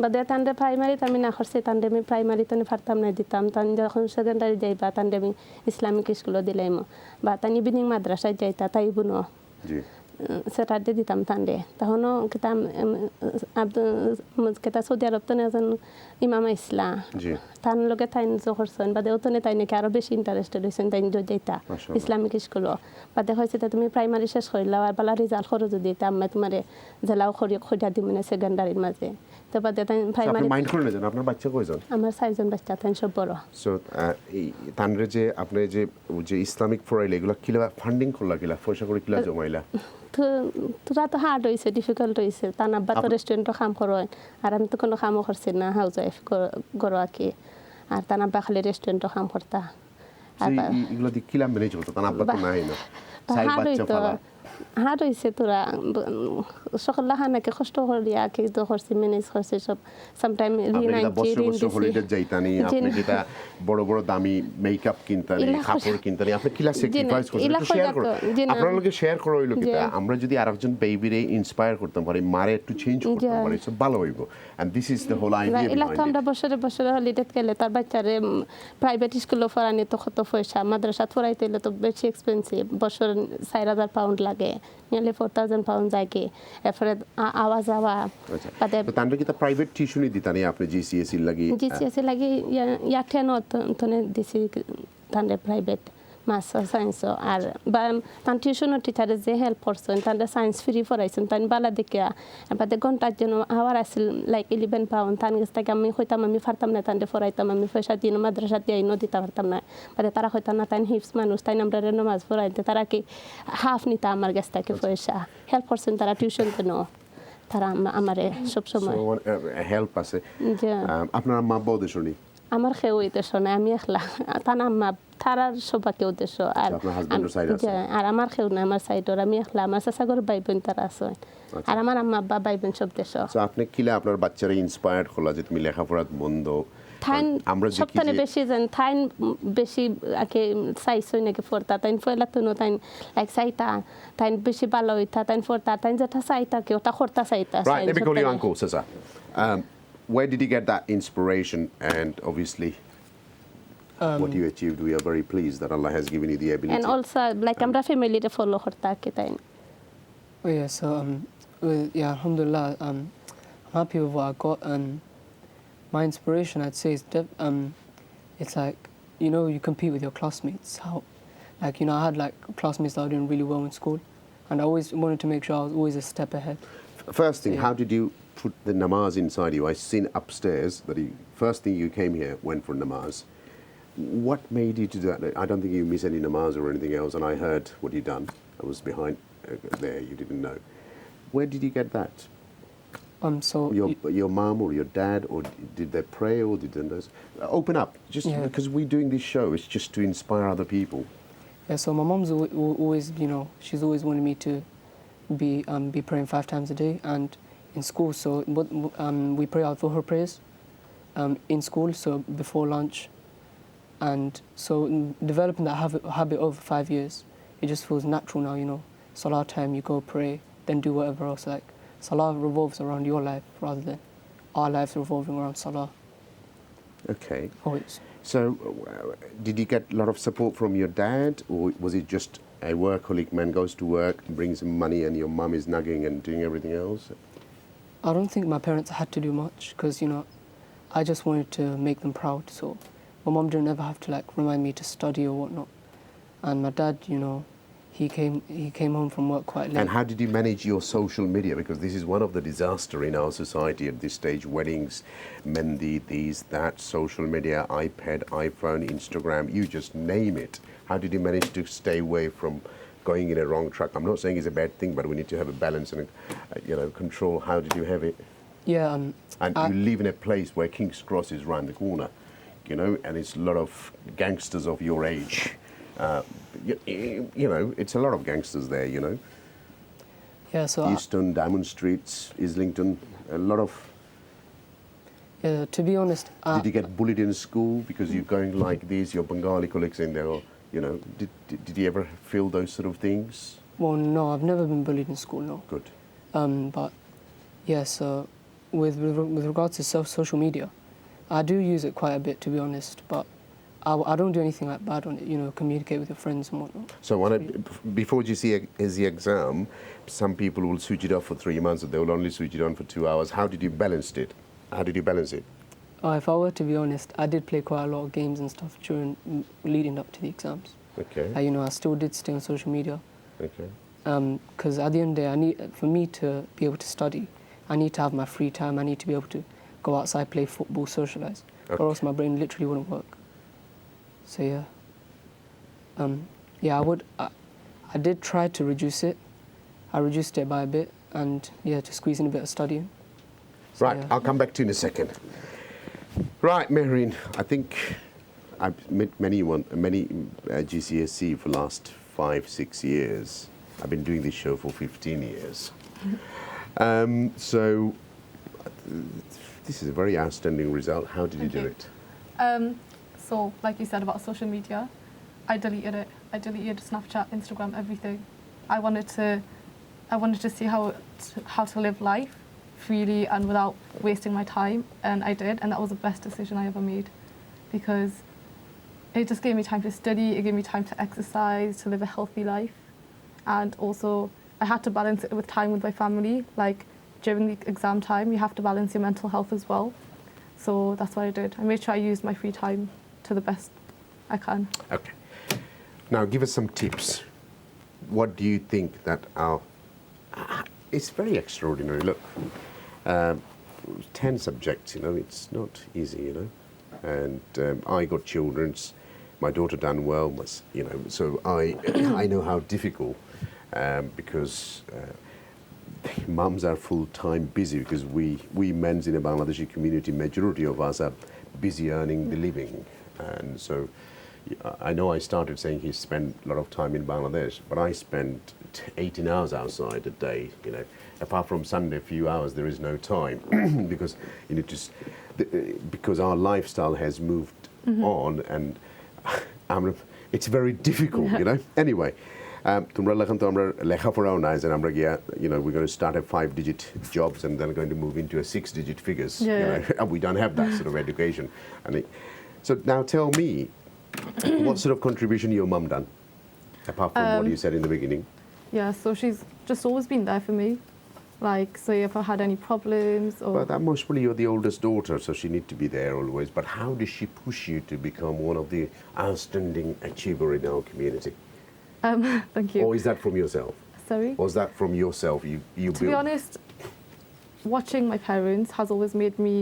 বাদে তান্ডে প্রাইমারি আমি না করছি তান্ডে আমি প্রাইমারি তো পারতাম না দিতাম তান যখন সেকেন্ডারি যাইবা তান্ডে আমি ইসলামিক স্কুলে দিলাম বা তান ইভিনিং মাদ্রাসায় যাইতা তাই বুনো জি স্যাটারডে দিতাম তান্ডে তখনও কিতাম কেতা সৌদি আরব তো এজন ইমাম ইসলা তান লগে তাইন করছেন বাদে ওতনে তাই নাকি আরো বেশি ইন্টারেস্টেড হয়েছেন তাই যাইতা ইসলামিক স্কুলও বাদে হয়েছে তুমি প্রাইমারি শেষ করলাও আর বালা রেজাল্ট করো যদি আমি তোমার জেলাও খরিয়া দিই মানে সেকেন্ডারির মাঝে তো বাদে তাই প্রাইমারি মাইন্ড করে নেন আপনার বাচ্চা কয়জন আমার 6 জন বাচ্চা তাই সব বড় সো তানরে যে আপনি যে ইসলামিক ফরাইলে এগুলো কিলা ফান্ডিং করলা কিলা পয়সা করে কিলা জমাইলা তোরা তো হার্ড হয়েছে ডিফিকাল্ট হয়েছে তার আব্বা তো রেস্টুরেন্টও কাম করেন আর আমি তো কোনো কামও করছি না হাউস ওয়াইফ করো আর কি আর তার আব্বা খালি রেস্টুরেন্টও কাম করতা আর এগুলো দি কিলা ম্যানেজ হতো তার আব্বা তো নাই না সাইড বাচ্চা ফালা হার্ড হয়েছে তোরা সকল হানাকে কষ্ট করিয়া কি তো করছি ম্যানেজ করছি সব সামটাইম যাইতানি আপনি যেটা বড় বড় দামি মেকআপ কিনতানি কাপড় কিনতানি আপনি কিলা স্যাক্রিফাইস করছেন একটু শেয়ার করুন আপনারা লোকে শেয়ার করো হইলো কিটা আমরা যদি আরেকজন বেবিরে ইন্সপায়ার করতে পারি মারে একটু চেঞ্জ করতে পারি সব ভালো হইব and this is the whole idea এলা তো আমরা বছরে হলিডে গেলে তার বাচ্চারে প্রাইভেট স্কুলে পড়ানি তো কত পয়সা মাদ্রাসা পড়াইতে হলে তো বেশি এক্সপেন্সিভ বছর 4000 পাউন্ড লাগে nearly 4,000 pounds আগে এরপরে আওয়া যাওয়া বাদে তো তান্ডে কি তা প্রাইভেট টিউশনই দিতানি আপনি GCSE লাগি GCSE লাগি ইয়া 10 তনে দিছি তান্ডে প্রাইভেট মাস সায়েন্স আর বা তান টিউশনের টিচারে যে হেল্প করছেন তান্ডে সায়েন্স ফ্রি পড়াইছেন তান বালা দেখিয়া বাদে ঘন্টার জন্য আওয়ার আসল লাইক 11 পাউন্ড তান কাছ থেকে আমি হইতাম আমি পারতাম না তান্ডে পড়াইতাম আমি পয়সা দিয়ে মাদ্রাসা দিয়ে দিতে পারতাম না বাদে তারা হইতাম না তান হিপস মানুষ তাই আমরা নামাজ পড়াইতে তারা কি হাফ নিতা আমার কাছ থেকে পয়সা হেল্প করছেন তারা টিউশন কেন তারা আমারে সব সময় হেল্প আছে আপনার মা বউ দেশনি আমার খেয়ে হইতে শোনে আমি একলা তার আম্মা তারার সৌভাগ্য উদ্দেশ্য আর আপনার হাজবেন্ডের সাইড আছে আর আমার কেউ না আমার সাইড ওরা আমি একলা আমার চাচাগর ভাই বোন তারা আছে আর আমার আম্মা আব্বা ভাই বোন সব দেশ সো আপনি কিলা আপনার বাচ্চারা ইন্সপায়ার্ড হলা যে তুমি লেখাপড়া বন্ধ থাইন সপ্তাহে বেশি যেন থাইন বেশি আগে চাইছই নাকি ফোরতা তাইন ফয়লা তো তাইন লাইক চাইতা তাইন বেশি ভালো হইতা তাইন ফোরতা তাইন যেটা চাইতা কি ওটা করতা চাইতা Right, let me call you uncle, Sasa. Where did you get that inspiration? And obviously, what you achieved, we are very pleased that Allah has given you the ability. And also, like, আমরা family to follow করতা কি তাইন Oh yeah, so yeah, alhamdulillah, I'm happy with what I got, and my inspiration, I'd say, is it's like, you know, you compete with your classmates. How, like, you know, I had like classmates that were doing really well in school, and I always wanted to make sure I was always a step ahead. First thing, how did you put the namaz inside you? I seen upstairs that first thing you came here went for namaz. What made you do that? I don't think you miss any namaz or anything else, and I heard what you done. I was behind there. You didn't know. Where did you get that? So your mom or your dad, or did they pray, or did they open up? Just because we're doing this show, it's just to inspire other people. Yeah. So my mom's always, you know, she's always wanted me to be praying 5 times a day, and in school. So we pray out for her prayers in school. So before lunch, and so developing that habit over 5 years, it just feels natural now. You know, salah time, you go pray, then do whatever else. Like salah revolves around your life rather than our lives revolving around salah. Okay. Always. So, did you get a lot of support from your dad, or was it just a workaholic man goes to work, brings him money, and your mum is nagging and doing everything else? I don't think my parents had to do much because, you know, I just wanted to make them proud. So my mum didn't ever have to like remind me to study or whatnot. And my dad, you know, he came home from work quite late. And how did you manage your social media? Because this is one of the disaster in our society at this stage: weddings, mendi, these, that, social media, iPad, iPhone, Instagram, you just name it. How did you manage to stay away from going in a wrong track? I'm not saying it's a bad thing, but we need to have a balance and control. How did you have it? Yeah. And you live in a place where King's Cross is round the corner, you know, and it's a lot of gangsters of your age. You know, it's a lot of gangsters there, you know. Yeah, so Euston, Diamond Streets, Islington, a lot of. Yeah, to be honest. Did you get bullied in school because you're going like this? Your Bengali colleagues in there, or, you know, did you ever feel those sort of things? Well, no, I've never been bullied in school. No. Good. But yeah, so with regards to social media, I do use it quite a bit, to be honest, but I don't do anything like bad on it, you know, communicate with your friends and whatnot. So before GCSE exam, some people will switch it off for 3 months, and they will only switch it on for 2 hours. How did you balance it? How did you balance it? If I were to be honest, I did play quite a lot of games and stuff leading up to the exams. Okay. You know, I still did stay on social media. Okay. Because at the end of the day, for me to be able to study, I need to have my free time. I need to be able to go outside, play football, socialise, or else my brain literally wouldn't work. So yeah, I did try to reduce it. I reduced it by a bit, and yeah, to squeeze in a bit of studying. So, right, yeah. I'll come back to you in a second. Right, Mahrin, I think I've met many GCSE for the last 5-6 years. I've been doing this show for 15 years. So this is a very outstanding result. How did you do it? So, like you said about social media, I deleted it. I deleted Snapchat, Instagram, everything. I wanted to see how to live life freely and without wasting my time, and I did, and that was the best decision I ever made, because it just gave me time to study, it gave me time to exercise, to live a healthy life, and also I had to balance it with time with my family. Like during the exam time, you have to balance your mental health as well. So that's what I did. I made sure I used my free time to the best I can. Okay. Now give us some tips. What do you think that it's very extraordinary. Look, 10 subjects, you know, it's not easy, you know. And I got children's, my daughter done well, you know, so I know how difficult, because mums are full-time busy, because we men in the Bangladeshi community, majority of us are busy earning the living. And so I know I started saying he spent a lot of time in Bangladesh, but I spend 18 hours outside a day. You know, apart from Sunday, few hours, there is no time because you know because our lifestyle has moved on, and it's very difficult. You know. Anyway. তোমরা লেখান তো আমরা লেখাপড়াও নাই যে আমরা গিয়া we're going to start at 5-digit jobs and then going to move into a 6-digit figures. We don't have that sort of education. So now tell me, what sort of contribution your mum done, apart from what you said in the beginning? Yeah, so she's just always been there for me. Like, say if I had any problems or... But that most probably you're the oldest daughter, so she need to be there always. But how does she push you to become one of the outstanding achiever in our community? Thank you. Or is that from yourself? Sorry? Or is that from yourself? To be honest, watching my parents has always made me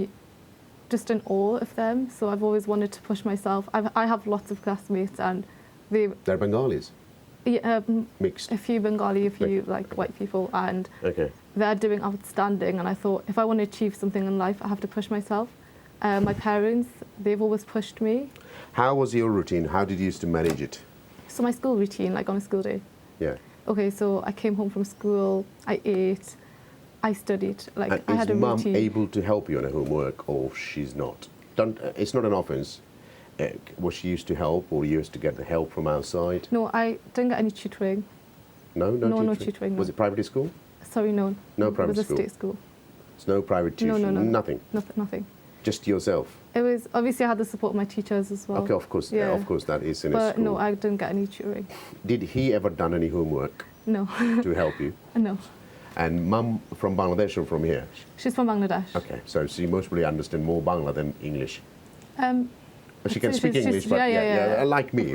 just in awe of them. So I've always wanted to push myself. I have lots of classmates and they're Bengalis? Yeah, mixed? A few Bengali, a few like white people, and they're doing outstanding. And I thought, if I want to achieve something in life, I have to push myself. My parents, they've always pushed me. How was your routine? How did you used to manage it? So my school routine, like on a school day. Yeah. Okay, so I came home from school, I ate, I studied. Like I had a routine. Is mum able to help you on a homework, or she's not? It's not an offence. Was she used to help, or you used to get the help from outside? No, I didn't get any tutoring. No tutoring. No tutoring. No. Was it private school? Sorry, no. No private school. It was school. a state school. It's no private tuition. No. Nothing. Nothing. Just yourself. It was obviously I had the support of my teachers as well. Okay, of course. Yeah, of course, that is in a but school. no, I didn't get any tutoring. Did he ever done any homework? No. To help you? No. And mum from Bangladesh or from here? She's from Bangladesh. Okay, so she most probably understand more Bangla than English. But she can speak English, but like me,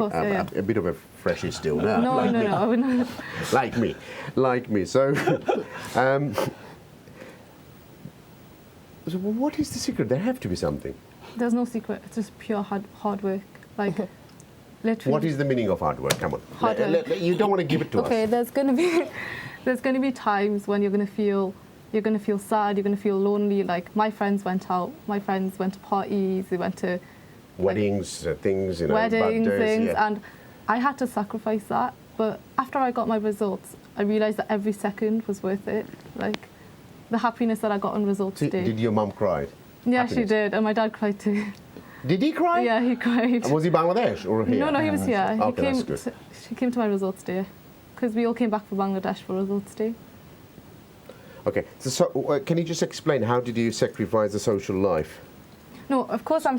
a bit of a freshie still. No, I would not. Like me. So, so what is the secret? There have to be something. There's no secret. It's just pure hard work. Like, literally. What is the meaning of hard work? Come on. Hard work. You don't want to give it to us. Okay, there's going to be times when you're going to feel sad. You're going to feel lonely. Like my friends went out. My friends went to parties. They went to weddings, things. Weddings, birthdays, things, and I had to sacrifice that. But after I got my results, I realised that every second was worth it. Like the happiness that I got on results day. Did your mum cry? Yeah, happiness? She did, and my dad cried too. Did he cry? Yeah, he cried. And was he Bangladesh or here? No, he was here. Okay, that's good. He came to my results day because we all came back from Bangladesh for results day. Okay, so can you just explain how did you sacrifice the social life? No, of course I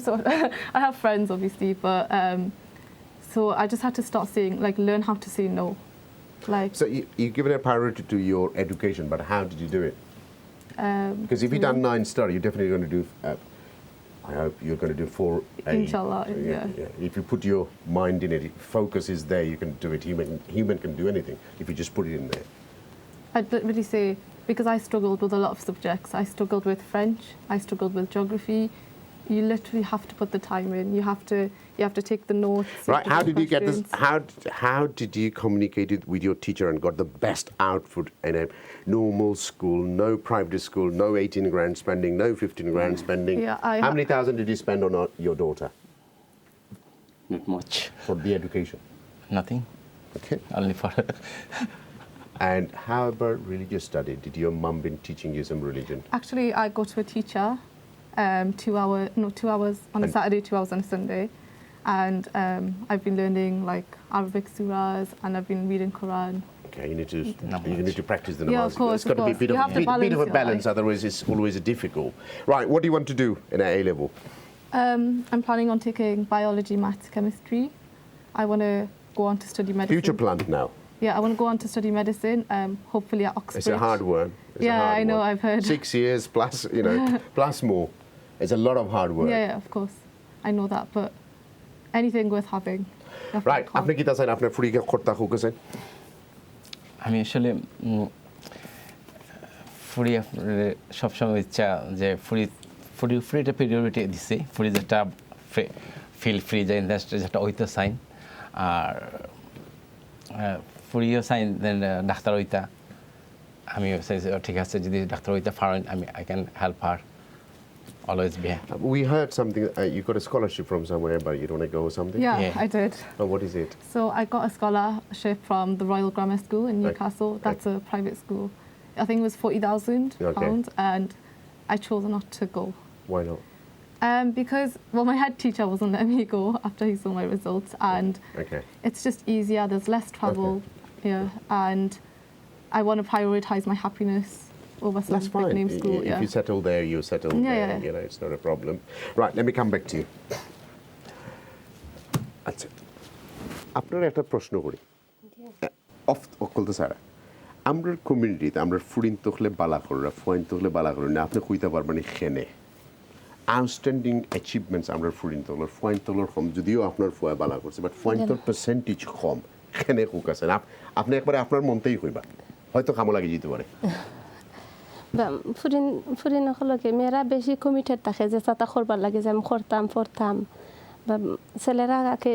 have friends obviously, but so I just had to start saying, like, learn how to say no. Like. So you've given a priority to your education, but how did you do it? Because if you've done 9 star, you're definitely going to do. I hope you're going to do 4. Inshallah, yeah. If you put your mind in it, focus is there. You can do it. Human can do anything if you just put it in there. I'd really say, because I struggled with a lot of subjects. I struggled with French. I struggled with geography. You literally have to put the time in. You have to take the notes. Right. How did you get this? How did you communicate it with your teacher and got the best output in a normal school, no private school, no 18 grand spending, no 15 grand spending? Yeah, how many thousand did you spend on your daughter? Not much. For the education? Nothing. Okay. Only for And how about religious study? Did your mum been teaching you some religion? Actually, I go to a teacher. 2 hours on a Saturday, 2 hours on a Sunday, and I've been learning like Arabic surahs, and I've been reading Quran. Okay, you need to practice the namaz. Yeah, of course. It's got to be a bit of a balance, otherwise it's always difficult. Right, what do you want to do in A level? I'm planning on taking biology, maths, chemistry. I want to go on to study medicine. Future plan now. Yeah, I want to go on to study medicine, hopefully at Oxford. It's a hard one. I know, I've heard. 6 years plus, plus more. It's a lot of hard work. Yeah, of course. I know that, but anything worth having. Right, আপনি কি তাছেন আপনার ফুরি করতে হোকেছেন? আমি আসলে ফুরি সবসময় ইচ্ছা যে ফুরিটা প্রিয়োরিটি দিছি ফুরি যেটা ফিল ফ্রি যে ইন্ডাস্ট্রি যেটা ওইটা সাইন আর ফুরিও সাইন দেন ডাক্তার ওইটা আমি ঠিক আছে যদি ডাক্তার ওইটা ফারেন I can help her always be. We heard something. You got a scholarship from somewhere, but you don't want to go or something. Yeah, I did. Oh, what is it? So I got a scholarship from the Royal Grammar School in Newcastle. That's a private school. I think it was £40,000, and I chose not to go. Why not? Because, well, my head teacher wasn't letting me go after he saw my results, and it's just easier. There's less travel here, and I want to prioritise my happiness over some big name school. If you settle there, you settle there. You know, it's not a problem. Right, let me come back to you. আচ্ছা, আপনার একটা প্রশ্ন করি of অকলতে sir আমরা কমিউনিটিতে আমরা ফুরিন তখলে বালা কররা ফয়েন তখলে বালা করি না আপনি কইতে পারবেন খেনে আউটস্ট্যান্ডিং অ্যাচিভমেন্টস আমরা ফুরিন তখলের ফয়েন তখলের কম যদিও আপনার ফয়া বালা করছে বাট ফয়েন তোর পার্সেন্টেজ কম খেনে কুক আছে আপনি একবারে আপনার মনতেই কইবা হয়তো কামো লাগে যেতে পারে ফুরিন সকলকে মেয়েরা বেশি কমিটেড থাকে যে চাতা করবার লাগে যে আমি করতাম পড়তাম বা ছেলেরা আগে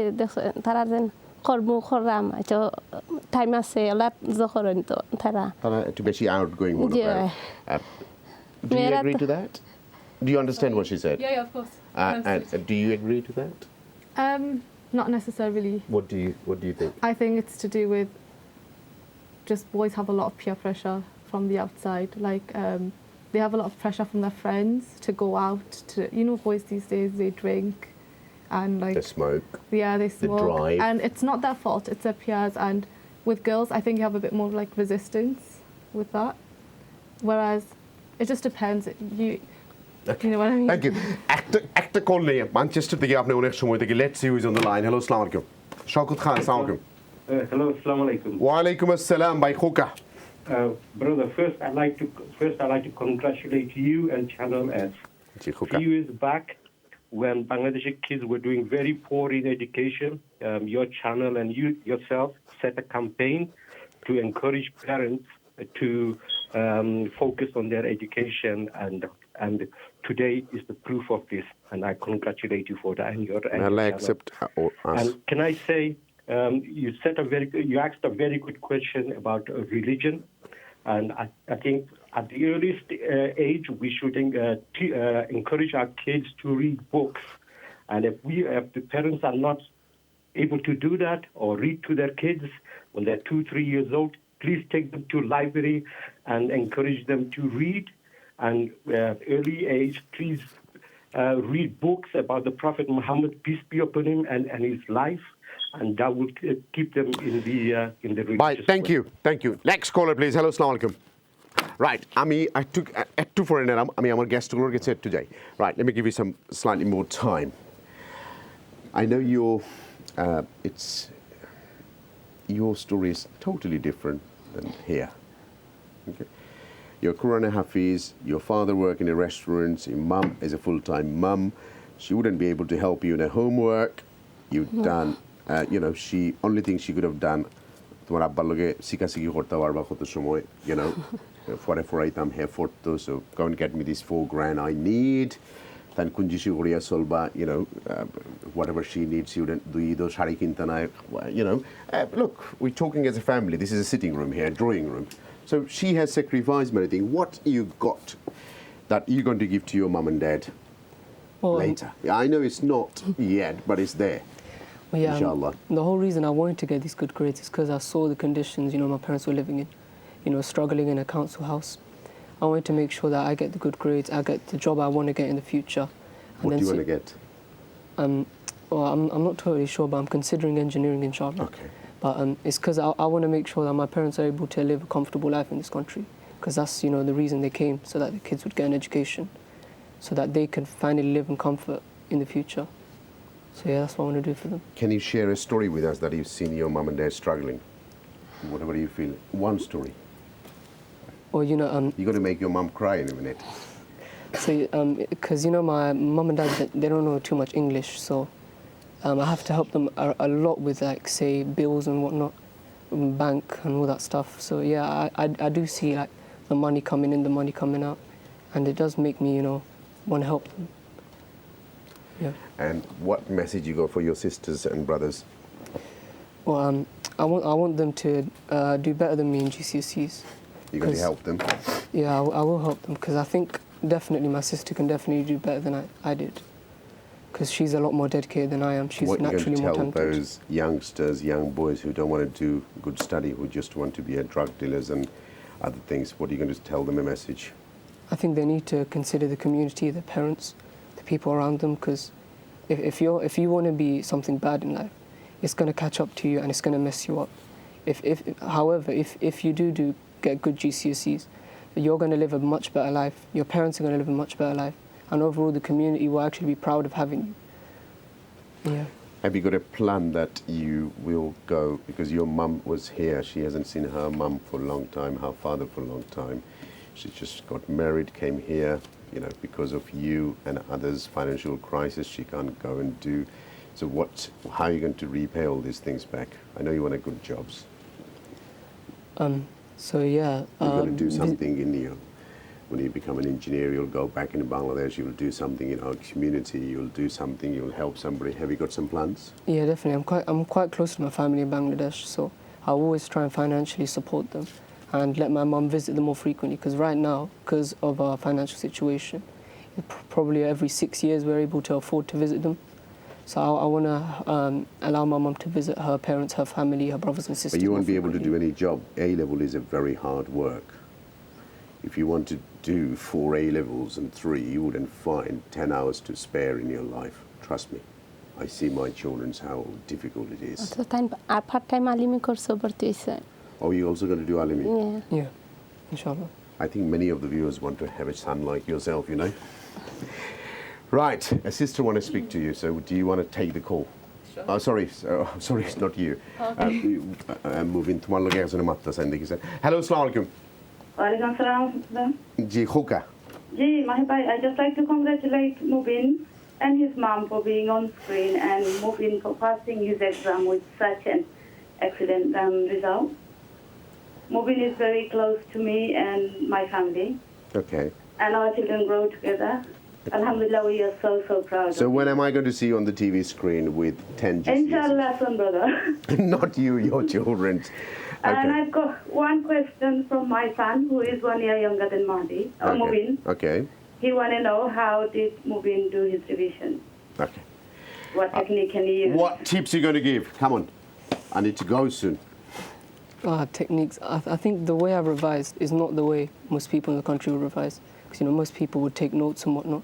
তারা যেন কর্ম করলাম এটা টাইম আছে ওলা যখন তো তারা একটু বেশি আউটগোয়িং মনে হয় Do you agree to that? Do you understand what she said? Yeah, of course. And do you agree to that? Not necessarily. What do you think? I think it's to do with just boys have a lot of peer pressure from the outside. Like they have a lot of pressure from their friends to go out. Boys these days they drink and like they smoke. Yeah, they smoke. They drive. And it's not their fault. It's their peers. And with girls, I think you have a bit more like resistance with that. Whereas it just depends. You know what I mean? Thank you. একটা call নেই Manchester থেকে আপনি অনেক সময় থেকে let's see who is on the line hello আসসালামু আলাইকুম শওকত খান আসসালামু আলাইকুম hello assalamu alaikum wa alaikum assalam by Khoka brother first I'd like to congratulate you and Channel S. A few years back when Bangladeshi kids were doing very poor in education, your channel and you yourself set a campaign to encourage parents to focus on their education, and today is the proof of this, and I congratulate you for that. And your Allah accept us. And can I say, you asked a very good question about religion, and I think at the earliest age we should encourage our kids to read books, and if the parents are not able to do that or read to their kids when they're 2-3 years old, please take them to library and encourage them to read. And early age, please read books about the Prophet Muhammad, peace be upon him, and his life, and that will keep them in the religious. Bye. Thank you. Next caller, please. Hello, assalamu alaikum. Right. I took একটু ফরে নিলাম আমি আমার গেস্টগুলোর কাছে একটু যাই. Right. Let me give you some slightly more time. I know your story is totally different than here. Okay. You're Quran Hafiz, your father worked in a restaurant, your mum is a full-time mum. She wouldn't be able to help you in her homework. You've done, she only thing she could have done, তোমার আব্বার লগে শিকাশিকি করতে পারবা কত সময়, for item here for so go and get me these $4,000 I need. Then kunjishi koriya solba, whatever she needs, you don't do either shari kintana, look, we're talking as a family. This is a sitting room here, drawing room. So she has sacrificed many things. What you got that you're going to give to your mum and dad later? I know it's not yet, but it's there. Well, yeah, inshallah. The whole reason I wanted to get these good grades is because I saw the conditions, my parents were living in, struggling in a council house. I wanted to make sure that I get the good grades, I get the job I want to get in the future. What do you want to get? Well, I'm not totally sure, but I'm considering engineering, inshallah. Okay. But it's because I want to make sure that my parents are able to live a comfortable life in this country. Because that's, the reason they came, so that the kids would get an education, so that they can finally live in comfort in the future. So yeah, that's what I want to do for them. Can you share a story with us that you've seen your mum and dad struggling? Whatever you feel. One story. Or, you're going to make your mum cry in a minute. So, because, my mum and dad, they don't know too much English, so I have to help them a lot with, like, say, bills and whatnot, bank and all that stuff. So, yeah, I do see, like, the money coming in, the money coming out, and it does make me, want to help them. Yeah. And what message you got for your sisters and brothers? Well, I want them to do better than me in GCSEs. You're going to help them? Yeah, I will help them, because I think definitely my sister can definitely do better than I did. Because she's a lot more dedicated than I am. She's what naturally more are you going to tell talented. those youngsters, young boys who don't want to do good study, who just want to be a drug dealers and other things? What are you going to tell them a message? I think they need to consider the community, the parents, the people around them, because if you want to be something bad in life, it's going to catch up to you and it's going to mess you up. However, if you do get good GCSEs, you're going to live a much better life. Your parents are going to live a much better life. And overall, the community will actually be proud of having you. Yeah. Have you got a plan that you will go, because your mum was here, she hasn't seen her mum for a long time, her father for a long time. She just got married, came here, because of you and others' financial crisis, she can't go and do. So how are you going to repay all these things back? I know you want a good jobs. So yeah. You're going to do something when you become an engineer, you'll go back in Bangladesh, you'll do something in our community, you'll do something, you'll help somebody. Have you got some plans? Yeah, definitely. I'm quite close to my family in Bangladesh, so I always try and financially support them and let my mum visit them more frequently, because right now, because of our financial situation, probably every 6 years we're able to afford to visit them. So I want to allow my mum to visit her parents, her family, her brothers and sisters. But you won't be able to do any job. A-level is a very hard work. If you want to do 4 A-levels and 3, you wouldn't find 10 hours to spare in your life. Trust me. I see my children's how difficult it is. Part-time alimi korso bharti hoyse. Oh, you also going to do alimi? Yeah, inshallah. I think many of the viewers want to have a son like yourself, Right, a sister want to speak to you, so do you want to take the call? Sure. Oh, sorry, it's not you. I'm moving to my location. Hello, assalamu alaikum. Walaikum salam. Ji, Hoka. Ji, Mahib, I just like to congratulate Mubeen and his mom for being on screen and Mubeen for passing his exam with such an excellent result. Mubeen is very close to me and my family. Okay. And our children grow together. Alhamdulillah, we are so proud. So when am I going to see you on the TV screen with 10 GCSEs? Inshallah, son, brother. Not you, your children. Okay. And I've got one question from my son, who is 1 year younger than Mubeen. Okay. He want to know how did Mubeen do his revision? Okay. What technique can he use? What tips are you going to give? Come on. I need to go soon. Techniques. I think the way I revised is not the way most people in the country would revise. Because, most people would take notes and whatnot.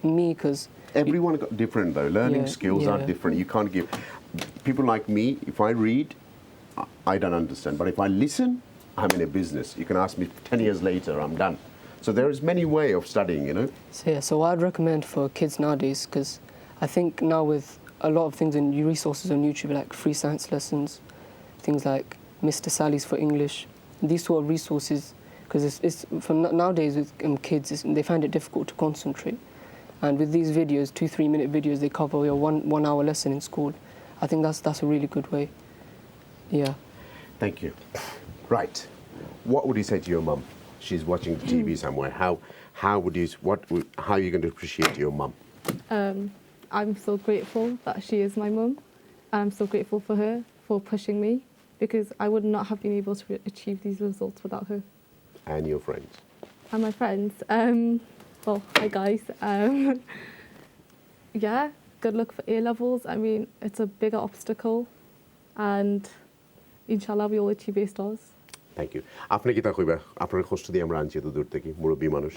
Me, because... Everyone got different, though. Learning skills are different. You can't give... People like me, if I read, I don't understand. But if I listen, I'm in a business. You can ask me 10 years later, I'm done. So there is many ways of studying, So what I'd recommend for kids nowadays, because I think now with a lot of things and resources on YouTube, like free science lessons, things like Mr. Sally's for English, these sort of resources, because it's from nowadays with kids, they find it difficult to concentrate. And with these videos, 2-3 minute videos, they cover your one hour lesson in school. I think that's a really good way. Yeah. Thank you. Right. What would you say to your mum? She's watching TV somewhere. How are you going to appreciate your mum? I'm so grateful that she is my mum. And I'm so grateful for her for pushing me, because I would not have been able to achieve these results without her. And your friends? And my friends. Well, hi guys. Yeah, good luck for A-levels. I mean, it's a bigger obstacle, and inshallah we will achieve A stars. Thank you. আপনি কি তা কইবা? আপনার কষ্ট দিয়ে আমরা আনছি তো দূর থেকে, মুরব্বী মানুষ।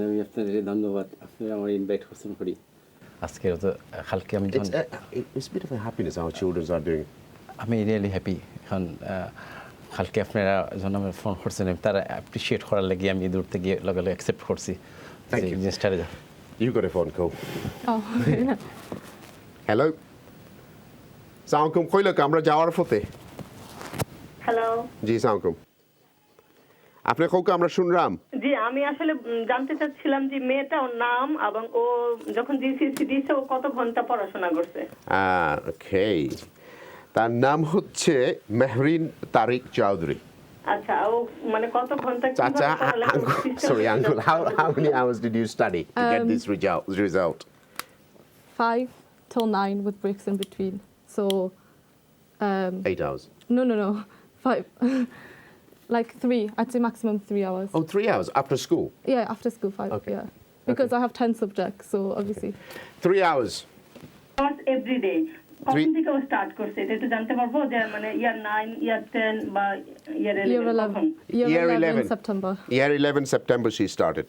আমি আপনাদের ধন্যবাদ। আপনি আমার ইনভাইট করছেন করি। আজকে তো কালকে আমি It's a bit of a happiness our children are doing. আমি রিয়েলি হ্যাপি। এখন কালকে আপনারা যখন আমার ফোন করছেন তারা অ্যাপ্রিশিয়েট করার লাগি আমি দূর থেকে লগে অ্যাকসেপ্ট করছি। Thank you. You got a phone call. Oh. Hello. Assalamualaikum কইলো আমরা যাওয়ার পথে। হ্যালো। জি আসসালামু আপনি কাউকে আমরা শুনলাম। জি আমি আসলে জানতে চাচ্ছিলাম যে মেয়েটার নাম এবং ও যখন জিসিসি দিয়েছে ও কত ঘন্টা পড়াশোনা করছে। ওকে। তার নাম হচ্ছে মাহরিন তারিক চৌধুরী। আচ্ছা ও মানে কত ঘন্টা চাচা sorry uncle how many hours did you study to get this result? 5 till 9 with breaks in between. So 8 hours. No. 5 Like 3, I'd say maximum 3 hours. Oh, 3 hours after school? Yeah, after school 5, yeah. Because I have 10 subjects, so obviously. 3 hours? Every day. কখন থেকে ও start করছে এটা একটু জানতে পারবো যে মানে ইয়ার 9 ইয়ার 10 বা ইয়ার 11 Year 11 September. Year 11 September she started.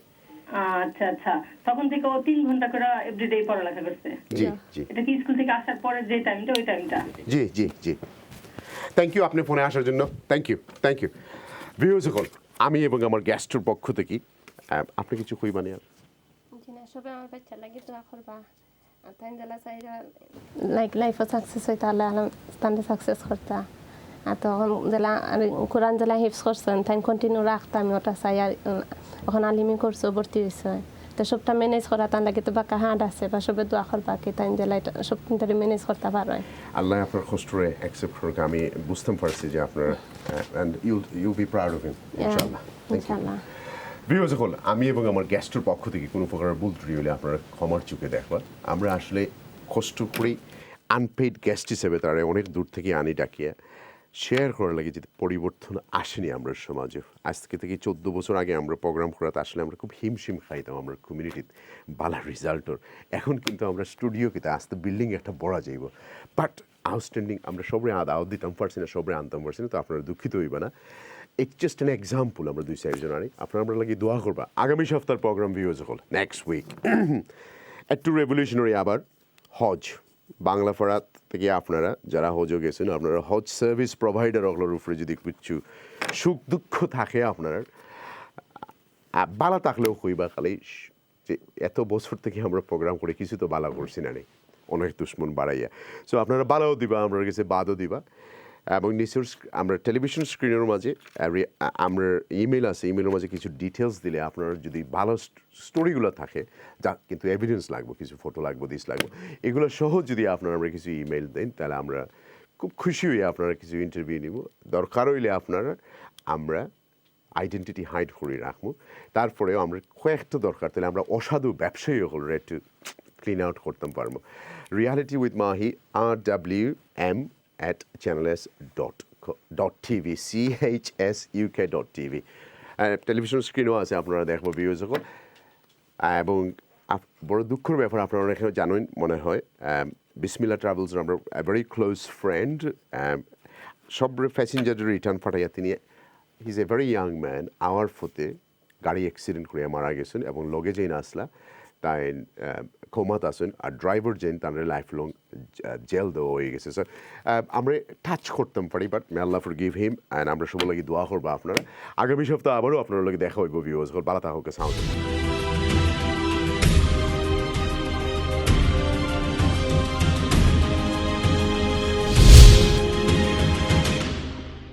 আচ্ছা আচ্ছা তখন থেকে ও 3 ঘন্টা করে এভরিডে পড়ালেখা করছে জি জি এটা কি স্কুল থেকে আসার পরে যে টাইমটা ওই টাইমটা জি জি জি থ্যাংক ইউ আপনি ফোনে আসার জন্য থ্যাংক ইউ ভিউয়ার্স সকল আমি এবং আমার গেস্টের পক্ষ থেকে আপনি কিছু কইবানি আর জি না সবে আমার বাচ্চা লাগি দোয়া করবা তাই জেলা চাইরা লাইক লাইফে সাকসেস হইতা আল্লাহ স্থানে সাকসেস করতা আর তখন জেলা কোরআন জেলা হিফজ করছেন তাই কন্টিনিউ রাখতা আমি ওটা চাই আর এখন আলিমি করছো ভর্তি হয়েছে তো সবটা ম্যানেজ করা তার লাগে তো বাকা হাঁট আছে বা সবে দোয়া করবা কি তাই জেলা সব কিন্তু ম্যানেজ করতে পারো আল্লাহ আপনার কষ্টরে অ্যাকসেপ্ট করুক আমি বুঝতাম পারছি যে আপনার and you be proud of him ইনশাআল্লাহ ইনশাআল্লাহ ভিউয়ার্স সকল আমি এবং আমার গেস্টের পক্ষ থেকে কোনো প্রকার ভুল ত্রুটি হলে আপনারা ক্ষমার চোখে দেখবা আমরা আসলে কষ্ট করেই আনপেইড গেস্ট হিসেবে তারা অনেক দূর থেকে আনি ডাকিয়ে শেয়ার করার লাগে যে পরিবর্তন আসেনি আমরা সমাজে আজ থেকে 14 বছর আগে আমরা প্রোগ্রাম করাতে আসলে আমরা খুব হিমশিম খাইতাম আমরা কমিউনিটির ভালো রেজাল্টর এখন কিন্তু আমরা স্টুডিও কিতে আসতে বিল্ডিং একটা বড়া যাইব বাট আউটস্ট্যান্ডিং আমরা সবরে আদাও দিতাম পারছি না সবরে আনতাম পারছি না তো আপনারা দুঃখিত হইবা না ইটস জাস্ট অ্যান এক্সাম্পল আমরা 2-4 জন আনি আপনারা আমরা লাগে দোয়া করবা আগামী সপ্তাহের প্রোগ্রাম ভিউয়ার্স সকল নেক্সট উইক একটু রেভলিউশনারি আবার হজ বাংলা ফরাত থেকে আপনারা যারা হজও গেছেন আপনারা হজ সার্ভিস প্রোভাইডার ওগুলোর উপরে যদি কিছু সুখ দুঃখ থাকে আপনার বালা থাকলেও কইবা খালি যে এত বছর থেকে আমরা প্রোগ্রাম করে কিছু তো বালা করছি না নেই অনেক দুশ্মন বাড়াইয়া সো আপনারা বালাও দিবা আমরা কাছে বাদও দিবা এবং নিশ্চয় আমরা টেলিভিশন স্ক্রিনের মাঝে আমরা ইমেল আছে ইমেলের মাঝে কিছু ডিটেলস দিলে আপনার যদি ভালো স্টোরিগুলো থাকে যা কিন্তু এভিডেন্স লাগবে কিছু ফটো লাগবে দিস লাগবে এগুলো সহ যদি আপনারা আমরা কিছু ইমেল দেন তাহলে আমরা খুব খুশি হয়ে আপনারা কিছু ইন্টারভিউ নিব দরকার হইলে আপনারা আমরা আইডেন্টিটি হাইড করে রাখবো তারপরেও আমরা কয়েকটা দরকার তাহলে আমরা অসাধু ব্যবসায়ী হল একটু ক্লিন আউট করতে পারবো reality with Mahi RWM@channels.tv chsuk.tv television স্ক্রিনও আছে আপনারা দেখবো ভিউজ সকল এবং বড় দুঃখের ব্যাপার আপনারা এখানে জানেন মনে হয় বিসমিল্লাহ ট্রাভেলস আমরা ভেরি ক্লোজ ফ্রেন্ড সব প্যাসেঞ্জার রিটার্ন পাঠাইয়া তিনি he is a very young man our Fateh গাড়ি অ্যাক্সিডেন্ট করে মারা গেছেন এবং লগে যেই আসলা তাই কোমাত আসেন আর ড্রাইভার যেন তার লাইফ লং জেল দেওয়া হয়ে গেছে স্যার আমরা টাচ করতাম পারি but May Allah for give him and আমরা সব লাগে দোয়া করবো আপনারা আগামী সপ্তাহে আবারও আপনার লগে দেখা হইব ভিউয়ার্স ভালো থাকুক সাউন্ড